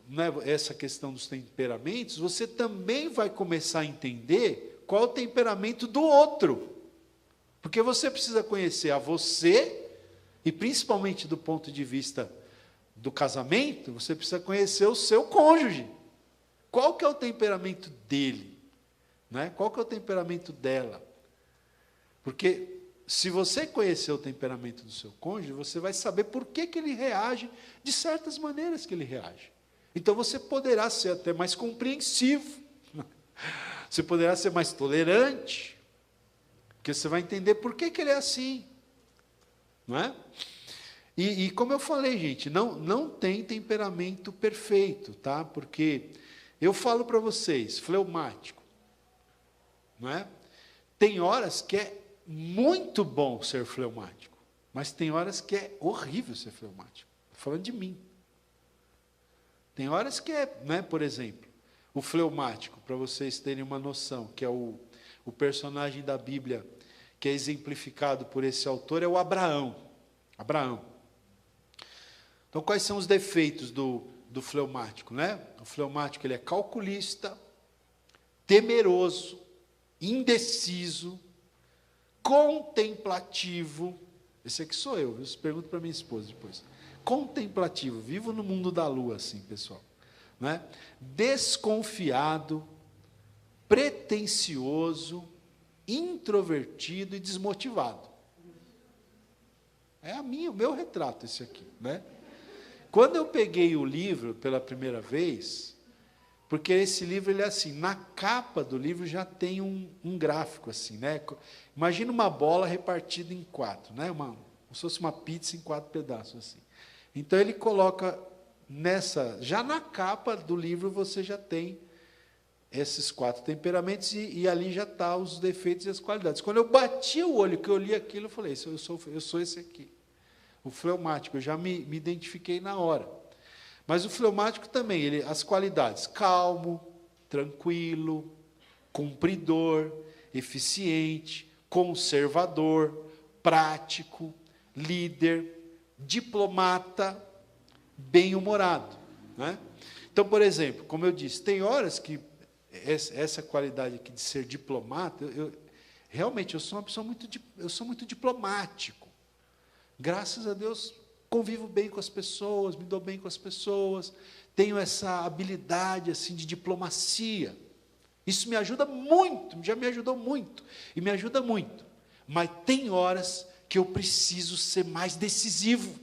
né, essa questão dos temperamentos, você também vai começar a entender qual é o temperamento do outro. Porque você precisa conhecer a você, e principalmente do ponto de vista do casamento, você precisa conhecer o seu cônjuge. Qual que é o temperamento dele? Né? Qual que é o temperamento dela? Porque se você conhecer o temperamento do seu cônjuge, você vai saber por que ele reage de certas maneiras que ele reage. Então você poderá ser até mais compreensivo, você poderá ser mais tolerante, porque você vai entender por que ele é assim, não é? E como eu falei, gente, não tem temperamento perfeito, tá? Porque eu falo para vocês, fleumático, não é? Tem horas que é muito bom ser fleumático, mas tem horas que é horrível ser fleumático. Estou falando de mim. Tem horas que é, né, por exemplo, o fleumático, para vocês terem uma noção, que é o personagem da Bíblia que é exemplificado por esse autor, é o Abraão. Então, quais são os defeitos do fleumático, né? O fleumático, ele é calculista, temeroso, indeciso, contemplativo. Esse aqui sou eu, viu? Pergunto para minha esposa depois. Contemplativo, vivo no mundo da lua, assim, pessoal. Né? Desconfiado, pretensioso, introvertido e desmotivado. É o meu retrato esse aqui, né? Quando eu peguei o livro pela primeira vez, porque esse livro, ele é assim, na capa do livro já tem um gráfico assim, né? Imagina uma bola repartida em 4, né? Como se fosse uma pizza em 4 pedaços assim. Então ele coloca já na capa do livro você já tem esses 4 temperamentos e ali já está os defeitos e as qualidades. Quando eu bati o olho, que eu li aquilo, eu falei, eu sou esse aqui. O fleumático, eu já me identifiquei na hora. Mas o fleumático também, as qualidades, calmo, tranquilo, cumpridor, eficiente, conservador, prático, líder, diplomata, bem-humorado. Né? Então, por exemplo, como eu disse, tem horas que essa qualidade aqui de ser diplomata, realmente eu sou uma pessoa muito diplomático. Graças a Deus, convivo bem com as pessoas, me dou bem com as pessoas, tenho essa habilidade assim de diplomacia. Isso me ajuda muito, já me ajudou muito, e me ajuda muito. Mas tem horas que eu preciso ser mais decisivo,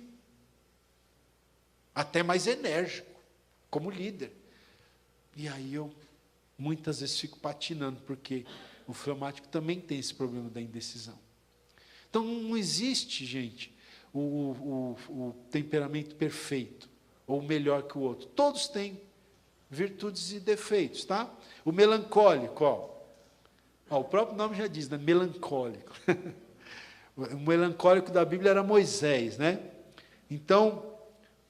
até mais enérgico, como líder. E aí eu, muitas vezes, fico patinando, porque o fleumático também tem esse problema da indecisão. Então, não existe, gente, o temperamento perfeito, ou melhor que o outro. Todos têm virtudes e defeitos, tá? O melancólico, o próprio nome já diz, né? Melancólico. O melancólico da Bíblia era Moisés, né? Então,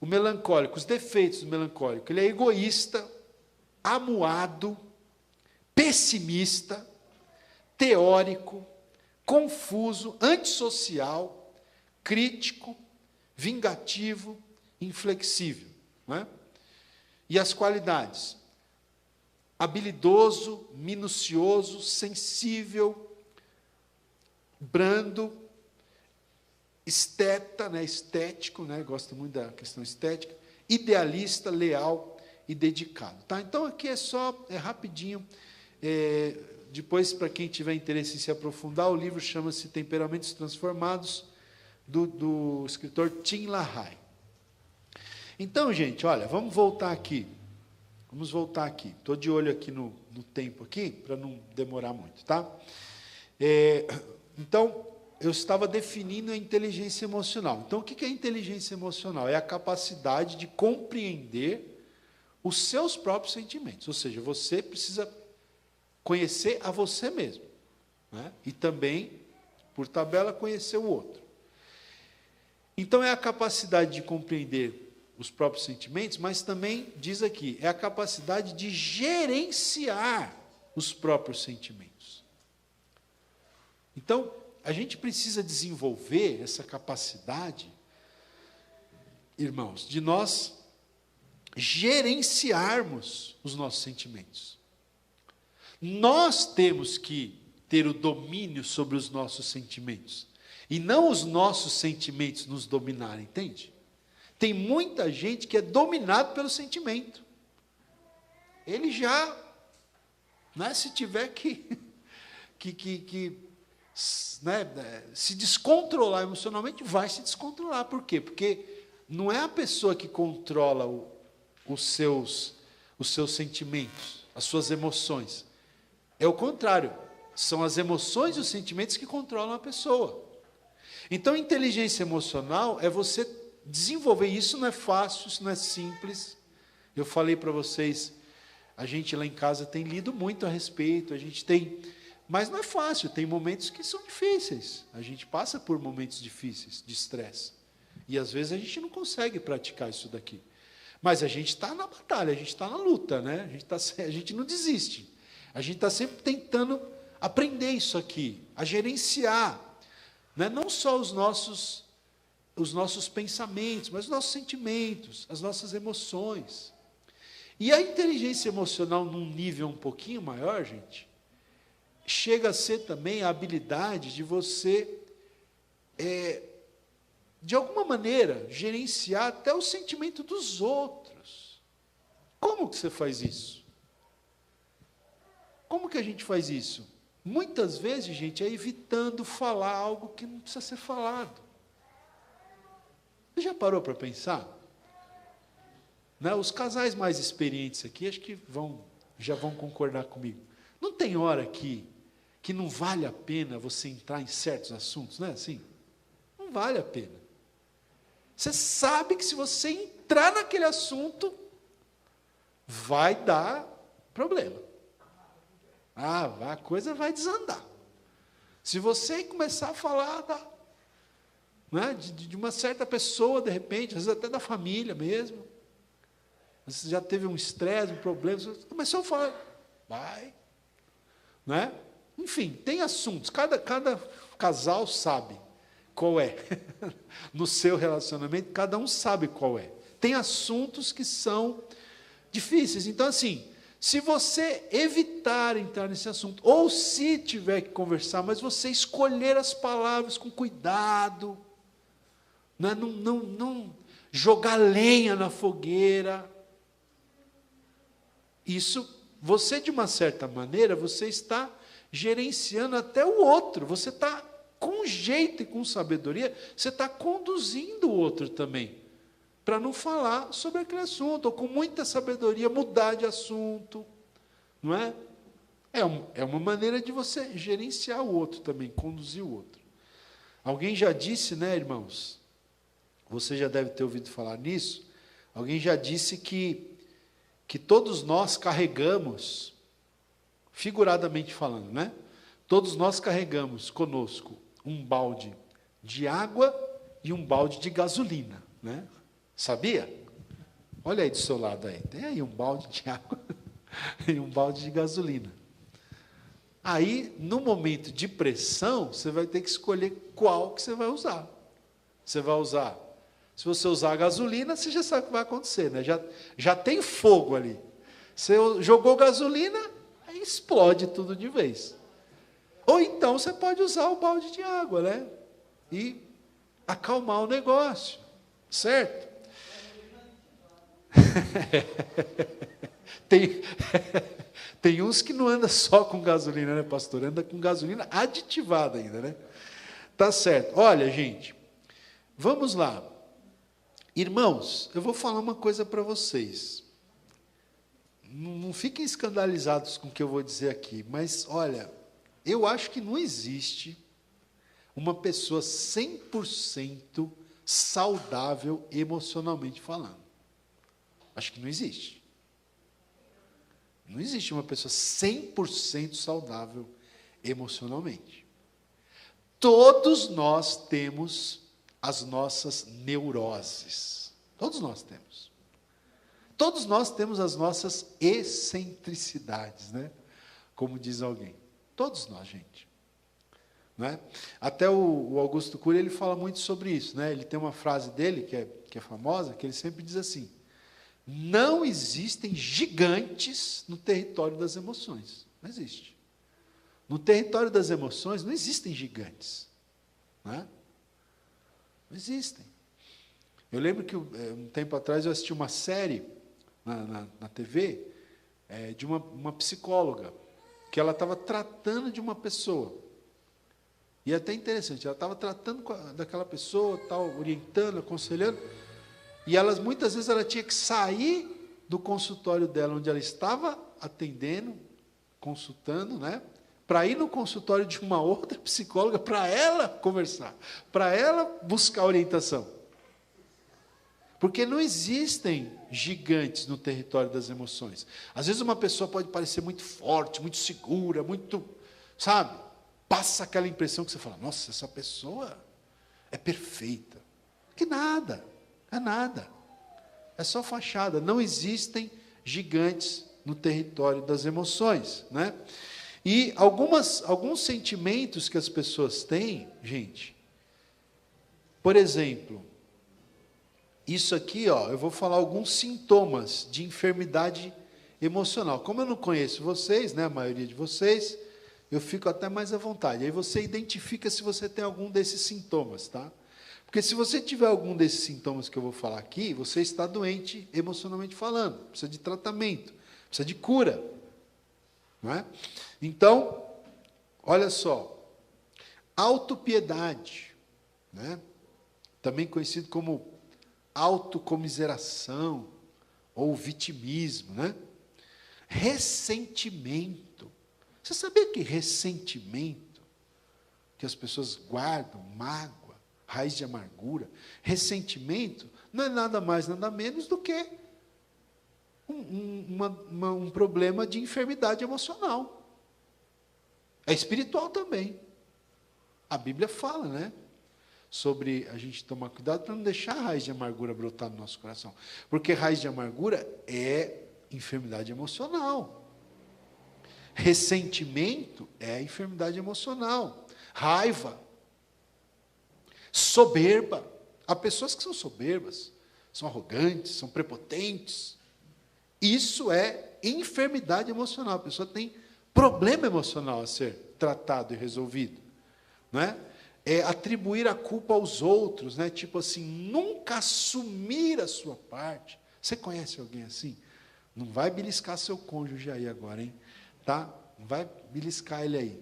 o melancólico, os defeitos do melancólico, ele é egoísta, amuado, pessimista, teórico, confuso, antissocial, crítico, vingativo, inflexível. Não é? E as qualidades? Habilidoso, minucioso, sensível, brando, estético, né? Gosto muito da questão estética, idealista, leal e dedicado. Tá? Então, aqui é rapidinho. Depois, para quem tiver interesse em se aprofundar, o livro chama-se Temperamentos Transformados, do escritor Tim LaHaye. Então, gente, olha, vamos voltar aqui. Estou de olho aqui no tempo aqui, para não demorar muito, tá? Então, eu estava definindo a inteligência emocional. Então, o que é inteligência emocional? É a capacidade de compreender os seus próprios sentimentos. Ou seja, você precisa conhecer a você mesmo, né? E também, por tabela, conhecer o outro. Então, é a capacidade de compreender os próprios sentimentos, mas também, diz aqui, é a capacidade de gerenciar os próprios sentimentos. Então, a gente precisa desenvolver essa capacidade, irmãos, de nós gerenciarmos os nossos sentimentos. Nós temos que ter o domínio sobre os nossos sentimentos, e não os nossos sentimentos nos dominarem, entende? Tem muita gente que é dominado pelo sentimento. Ele já, né, se tiver que né, se descontrolar emocionalmente, vai se descontrolar. Por quê? Porque não é a pessoa que controla os seus sentimentos, as suas emoções. É o contrário. São as emoções e os sentimentos que controlam a pessoa. Então, inteligência emocional é você desenvolver. Isso não é fácil, isso não é simples. Eu falei para vocês, a gente lá em casa tem lido muito a respeito, mas não é fácil, tem momentos que são difíceis. A gente passa por momentos difíceis, de estresse. E às vezes a gente não consegue praticar isso daqui. Mas a gente está na batalha, a gente está na luta, né? A gente não desiste. A gente está sempre tentando aprender isso aqui, a gerenciar, né? Não só os nossos pensamentos, mas os nossos sentimentos, as nossas emoções. E a inteligência emocional, num nível um pouquinho maior, gente, chega a ser também a habilidade de você, de alguma maneira, gerenciar até o sentimento dos outros. Como que você faz isso? Como que a gente faz isso? Muitas vezes, gente, é evitando falar algo que não precisa ser falado. Você já parou para pensar? Né? Os casais mais experientes aqui, acho que já vão concordar comigo. Não tem hora que não vale a pena você entrar em certos assuntos, não é assim? Não vale a pena. Você sabe que se você entrar naquele assunto, vai dar problema. A coisa vai desandar. Se você começar a falar né, de uma certa pessoa, de repente, às vezes até da família mesmo, você já teve um estresse, um problema, você começou a falar, vai. Né? Enfim, tem assuntos, cada casal sabe qual é. No seu relacionamento, cada um sabe qual é. Tem assuntos que são difíceis. Então, assim, se você evitar entrar nesse assunto, ou se tiver que conversar, mas você escolher as palavras com cuidado, né? Não jogar lenha na fogueira, isso, você de uma certa maneira, você está gerenciando até o outro, você está com jeito e com sabedoria, você está conduzindo o outro também, para não falar sobre aquele assunto, ou com muita sabedoria mudar de assunto, não é? É uma maneira de você gerenciar o outro também, conduzir o outro. Alguém já disse, né, irmãos? Você já deve ter ouvido falar nisso. Alguém já disse que todos nós carregamos, figuradamente falando, né? Todos nós carregamos conosco um balde de água e um balde de gasolina, né? Sabia? Olha aí do seu lado aí, tem aí um balde de água e um balde de gasolina. Aí, no momento de pressão, você vai ter que escolher qual que você vai usar. Você vai usar, se você usar a gasolina, você já sabe o que vai acontecer, né? Já tem fogo ali. Você jogou gasolina, aí explode tudo de vez. Ou então você pode usar o balde de água, né? E acalmar o negócio, certo? Tem uns que não anda só com gasolina, né, pastor? Anda com gasolina aditivada ainda, né? Tá certo. Olha, gente, vamos lá. Irmãos, eu vou falar uma coisa para vocês. Não fiquem escandalizados com o que eu vou dizer aqui, mas, olha, eu acho que não existe uma pessoa 100% saudável emocionalmente falando. Acho que não existe. Não existe uma pessoa 100% saudável emocionalmente. Todos nós temos as nossas neuroses. Todos nós temos. Todos nós temos as nossas excentricidades, né? Como diz alguém. Todos nós, gente. Não é? Até o Augusto Cury, ele fala muito sobre isso, né? Ele tem uma frase dele, que é famosa, que ele sempre diz assim: não existem gigantes no território das emoções. Não existe. No território das emoções não existem gigantes. Não é? Não existem. Eu lembro que, um tempo atrás, eu assisti uma série na TV de uma psicóloga, que ela estava tratando de uma pessoa. E é até interessante, ela estava tratando daquela pessoa, tal, orientando, aconselhando, e muitas vezes ela tinha que sair do consultório dela, onde ela estava atendendo, consultando, né? Para ir no consultório de uma outra psicóloga, para ela conversar, para ela buscar orientação. Porque não existem gigantes no território das emoções. Às vezes uma pessoa pode parecer muito forte, muito segura, muito, sabe? Passa aquela impressão que você fala, nossa, essa pessoa é perfeita. Que nada, é nada. É só fachada. Não existem gigantes no território das emoções, né? E alguns sentimentos que as pessoas têm, gente, por exemplo, isso aqui, eu vou falar alguns sintomas de enfermidade emocional. Como eu não conheço vocês, né, a maioria de vocês, eu fico até mais à vontade. Aí você identifica se você tem algum desses sintomas, tá? Porque se você tiver algum desses sintomas que eu vou falar aqui, você está doente emocionalmente falando, precisa de tratamento, precisa de cura, não é? Então, olha só, autopiedade, né? Também conhecido como autocomiseração ou vitimismo, né? Ressentimento. Você sabia que ressentimento, que as pessoas guardam, mágoa, raiz de amargura, ressentimento não é nada mais, nada menos do que um problema de enfermidade emocional. É espiritual também. A Bíblia fala, né? Sobre a gente tomar cuidado para não deixar a raiz de amargura brotar no nosso coração. Porque raiz de amargura é enfermidade emocional. Ressentimento é enfermidade emocional. Raiva. Soberba. Há pessoas que são soberbas, são arrogantes, são prepotentes. Isso é enfermidade emocional. A pessoa tem problema emocional a ser tratado e resolvido. Não é? É atribuir a culpa aos outros, né? Tipo assim, nunca assumir a sua parte. Você conhece alguém assim? Não vai beliscar seu cônjuge aí agora, hein? Tá? Não vai beliscar ele aí.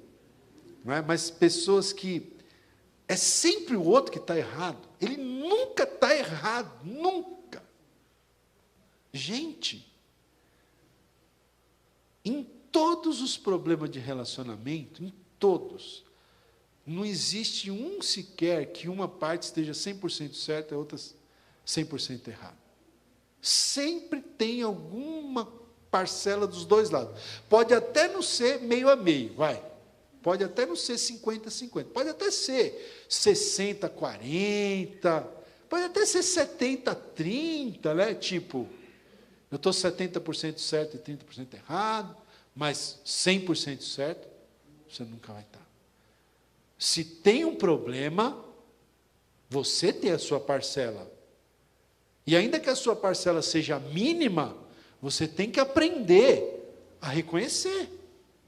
Não é? Mas pessoas que é sempre o outro que está errado. Ele nunca está errado, nunca. Gente, em todos os problemas de relacionamento, em todos, não existe um sequer que uma parte esteja 100% certa e a outra 100% errada. Sempre tem alguma parcela dos dois lados. Pode até não ser meio a meio, vai. Pode até não ser 50-50. Pode até ser 60-40. Pode até ser 70-30, né? Tipo, eu estou 70% certo e 30% errado, mas 100% certo, você nunca vai estar. Se tem um problema, você tem a sua parcela. E ainda que a sua parcela seja mínima, você tem que aprender a reconhecer.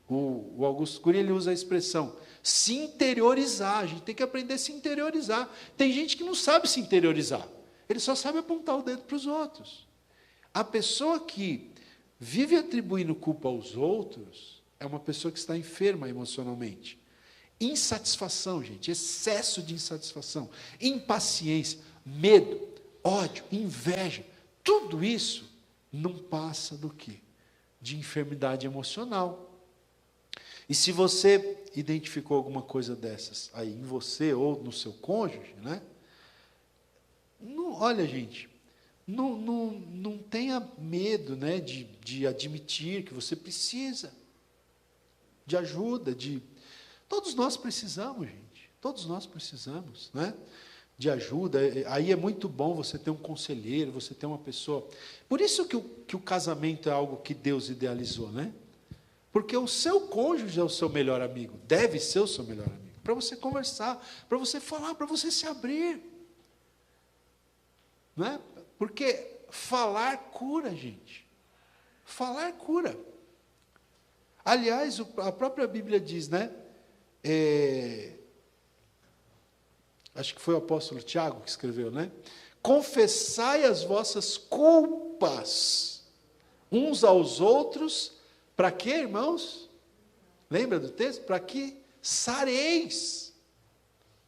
O Augusto Cury, ele usa a expressão se interiorizar. A gente tem que aprender a se interiorizar. Tem gente que não sabe se interiorizar. Ele só sabe apontar o dedo para os outros. A pessoa que vive atribuindo culpa aos outros é uma pessoa que está enferma emocionalmente. Insatisfação, gente, excesso de insatisfação, impaciência, medo, ódio, inveja, tudo isso não passa do quê? De enfermidade emocional. E se você identificou alguma coisa dessas aí em você ou no seu cônjuge, né? Não, olha, gente, não tenha medo, né, de admitir que você precisa de ajuda, todos nós precisamos, gente, todos nós precisamos, né, de ajuda. Aí é muito bom você ter um conselheiro, você ter uma pessoa. Por isso que o casamento é algo que Deus idealizou, né? Porque o seu cônjuge é o seu melhor amigo, deve ser o seu melhor amigo, para você conversar, para você falar, para você se abrir. Não é? Porque falar cura, gente. Falar cura. Aliás, a própria Bíblia diz, né? Acho que foi o apóstolo Tiago que escreveu, né? Confessai as vossas culpas uns aos outros. Para quê, irmãos? Lembra do texto? Para que sareis.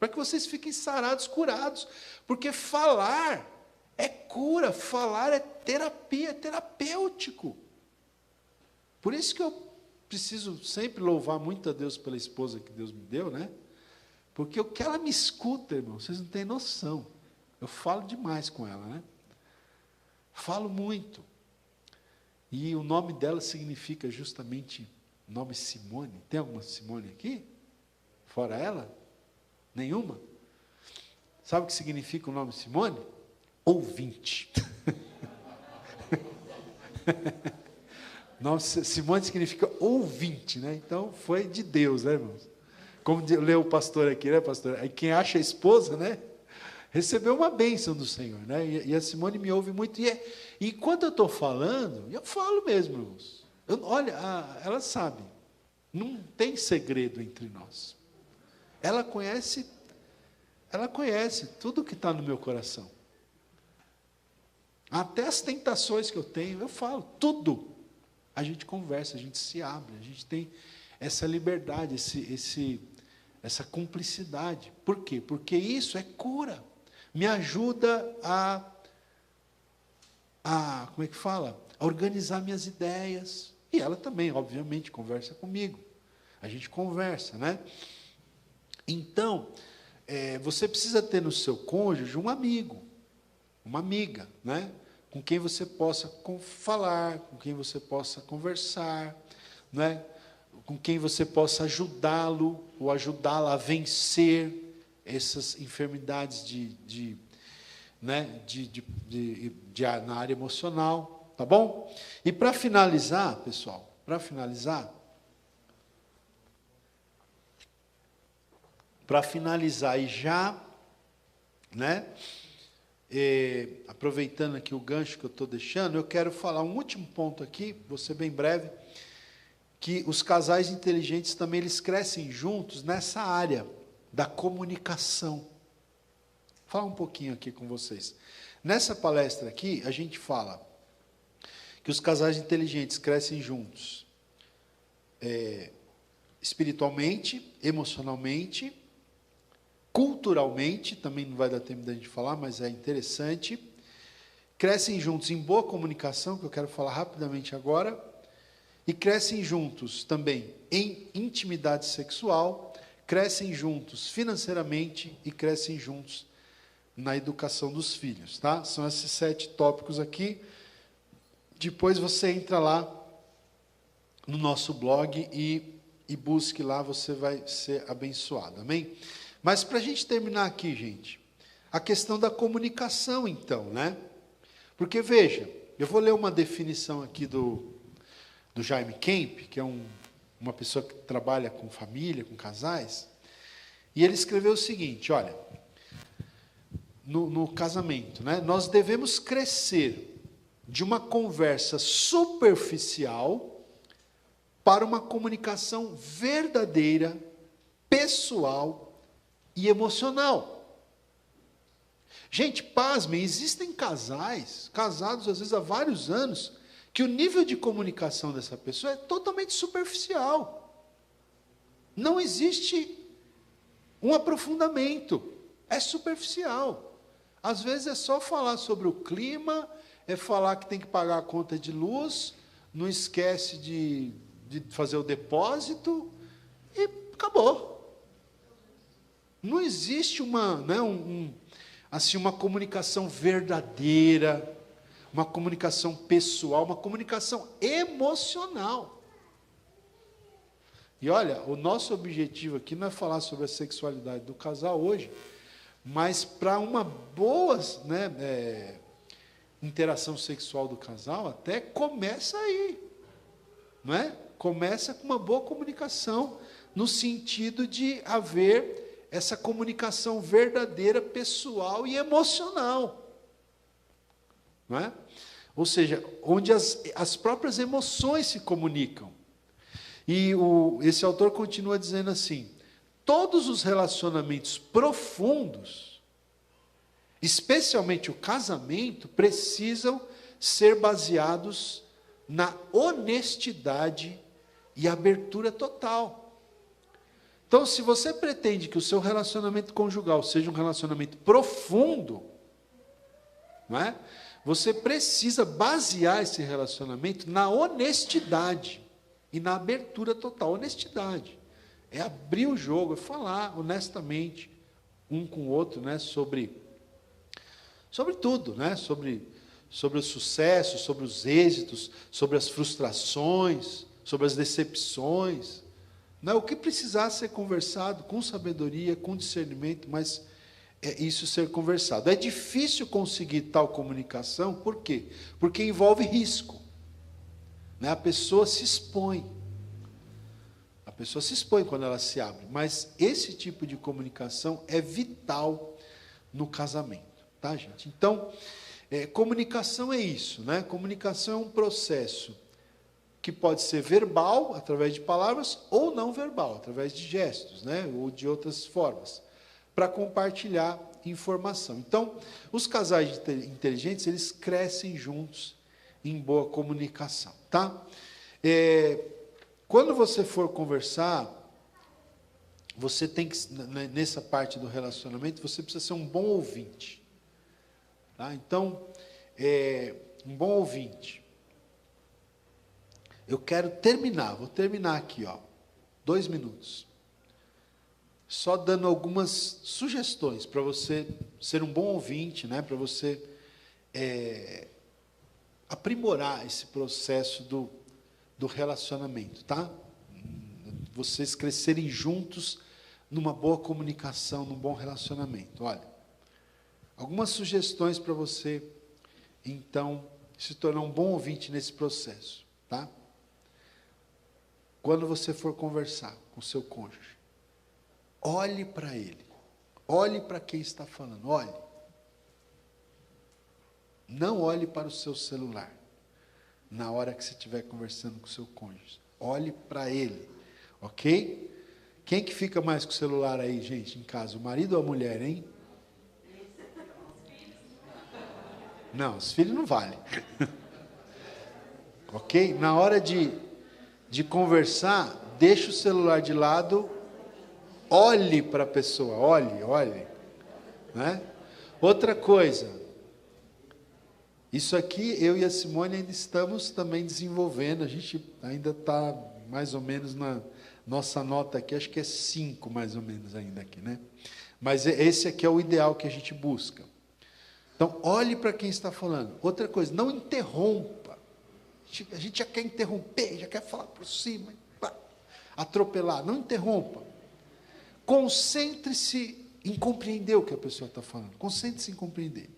para que vocês fiquem sarados, curados, porque falar é cura, falar é terapia, é terapêutico. Por isso que eu preciso sempre louvar muito a Deus pela esposa que Deus me deu, né? Porque o que ela me escuta, irmão, vocês não têm noção. Eu falo demais com ela, né? Falo muito. E o nome dela significa justamente o nome Simone. Tem alguma Simone aqui? Fora ela? Nenhuma? Sabe o que significa o nome Simone? Ouvinte. Nossa, Simone significa ouvinte, né? Então foi de Deus, né, irmãos? Como leu o pastor aqui, né, pastor? Aí quem acha a esposa, né? Recebeu uma bênção do Senhor, né? E a Simone me ouve muito. E quando eu estou falando, eu falo mesmo, irmãos. Olha, ela sabe. Não tem segredo entre nós. Ela conhece tudo que está no meu coração. Até as tentações que eu tenho, eu falo, tudo. A gente conversa, a gente se abre, a gente tem essa liberdade, essa cumplicidade. Por quê? Porque isso é cura. Me ajuda como é que fala? A organizar minhas ideias. E ela também, obviamente, conversa comigo. A gente conversa, né? Então, você precisa ter no seu cônjuge um amigo, uma amiga, né? Com quem você possa falar, com quem você possa conversar, né? Com quem você possa ajudá-lo ou ajudá-la a vencer essas enfermidades na área emocional, tá bom? E para finalizar, pessoal, e já, né, aproveitando aqui o gancho que eu estou deixando, eu quero falar um último ponto aqui, vou ser bem breve, que os casais inteligentes também eles crescem juntos nessa área da comunicação. Vou falar um pouquinho aqui com vocês. Nessa palestra aqui, a gente fala que os casais inteligentes crescem juntos espiritualmente, emocionalmente, culturalmente, também não vai dar tempo da gente falar, mas é interessante. Crescem juntos em boa comunicação, que eu quero falar rapidamente agora, e crescem juntos também em intimidade sexual, crescem juntos financeiramente e crescem juntos na educação dos filhos, tá? São esses 7 tópicos aqui. Depois você entra lá no nosso blog e busque lá, você vai ser abençoado, amém? Mas para a gente terminar aqui, gente, a questão da comunicação, então, né? Porque, veja, eu vou ler uma definição aqui do Jaime Kemp, que é uma pessoa que trabalha com família, com casais, e ele escreveu o seguinte, olha, no casamento, né? Nós devemos crescer de uma conversa superficial para uma comunicação verdadeira, pessoal e emocional. Gente, pasmem, existem casais, casados às vezes há vários anos, que o nível de comunicação dessa pessoa é totalmente superficial. Não existe um aprofundamento, é superficial. Às vezes é só falar sobre o clima, é falar que tem que pagar a conta de luz, não esquece de fazer o depósito, e acabou. Não existe uma comunicação verdadeira, uma comunicação pessoal, uma comunicação emocional. E olha, o nosso objetivo aqui não é falar sobre a sexualidade do casal hoje, mas para uma boa interação sexual do casal, até começa aí, não é? Começa com uma boa comunicação, no sentido de haver essa comunicação verdadeira, pessoal e emocional. Não é? Ou seja, onde as próprias emoções se comunicam. E esse autor continua dizendo assim, todos os relacionamentos profundos, especialmente o casamento, precisam ser baseados na honestidade e abertura total. Então, se você pretende que o seu relacionamento conjugal seja um relacionamento profundo, não é? Você precisa basear esse relacionamento na honestidade e na abertura total. Honestidade é abrir o jogo, é falar honestamente um com o outro, né, sobre tudo, né, sobre o sucesso, sobre os êxitos, sobre as frustrações, sobre as decepções, né, o que precisar ser conversado com sabedoria, com discernimento, mas é isso ser conversado. É difícil conseguir tal comunicação, por quê? Porque envolve risco, né, a pessoa se expõe. A pessoa se expõe quando ela se abre, mas esse tipo de comunicação é vital no casamento, tá, gente? Então, comunicação é isso, né? Comunicação é um processo que pode ser verbal, através de palavras, ou não verbal, através de gestos, né? Ou de outras formas, para compartilhar informação. Então, os casais inteligentes, eles crescem juntos em boa comunicação, tá? Quando você for conversar, você tem que, nessa parte do relacionamento, você precisa ser um bom ouvinte. Tá? Então, um bom ouvinte. Eu quero terminar, vou terminar aqui, 2 minutos. Só dando algumas sugestões para você ser um bom ouvinte, né? Para você aprimorar esse processo do relacionamento, tá? Vocês crescerem juntos numa boa comunicação, num bom relacionamento. Olha, algumas sugestões para você, então, se tornar um bom ouvinte nesse processo, tá? Quando você for conversar com o seu cônjuge, olhe para ele, olhe para quem está falando, olhe. Não olhe para o seu celular na hora que você estiver conversando com o seu cônjuge. Olhe para ele, ok? Quem que fica mais com o celular aí, gente, em casa? O marido ou a mulher, hein? Não, os filhos não valem. Ok? Na hora de conversar, deixa o celular de lado, olhe para a pessoa, olhe. Né? Outra coisa, isso aqui, eu e a Simone ainda estamos também desenvolvendo, a gente ainda está mais ou menos na nossa nota aqui, acho que é 5 mais ou menos ainda aqui, né? Mas esse aqui é o ideal que a gente busca. Então, olhe para quem está falando. Outra coisa, não interrompa. A gente já quer interromper, já quer falar por cima, atropelar. Não interrompa. Concentre-se em compreender o que a pessoa está falando. Concentre-se em compreender.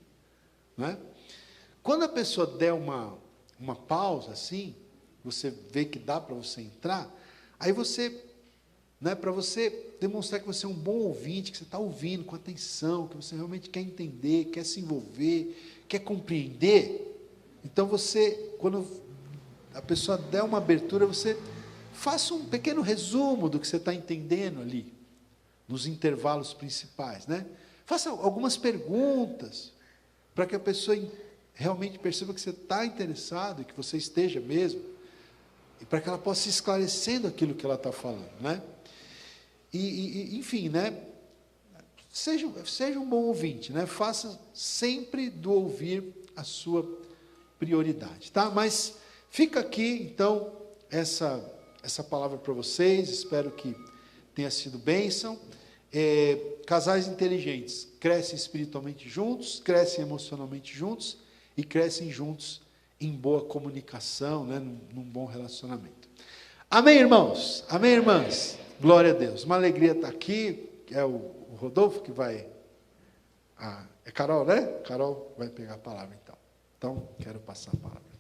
Não é? Quando a pessoa der uma pausa assim, você vê que dá para você entrar, aí você, né, para você demonstrar que você é um bom ouvinte, que você está ouvindo com atenção, que você realmente quer entender, quer se envolver, quer compreender, então você, quando a pessoa der uma abertura, você faça um pequeno resumo do que você está entendendo ali, nos intervalos principais, né? Faça algumas perguntas, para que a pessoa realmente perceba que você está interessado, e que você esteja mesmo, e para que ela possa ir esclarecendo aquilo que ela está falando, né? Enfim, né? Seja um bom ouvinte, né? Faça sempre do ouvir a sua prioridade, tá? Mas fica aqui, então, essa palavra para vocês, espero que tenha sido bênção. Casais inteligentes crescem espiritualmente juntos, crescem emocionalmente juntos e crescem juntos em boa comunicação, né, num bom relacionamento. Amém, irmãos? Amém, irmãs? Glória a Deus. Uma alegria estar aqui. É o Rodolfo que vai... é Carol, né? Carol vai pegar a palavra, então. Então, quero passar a palavra.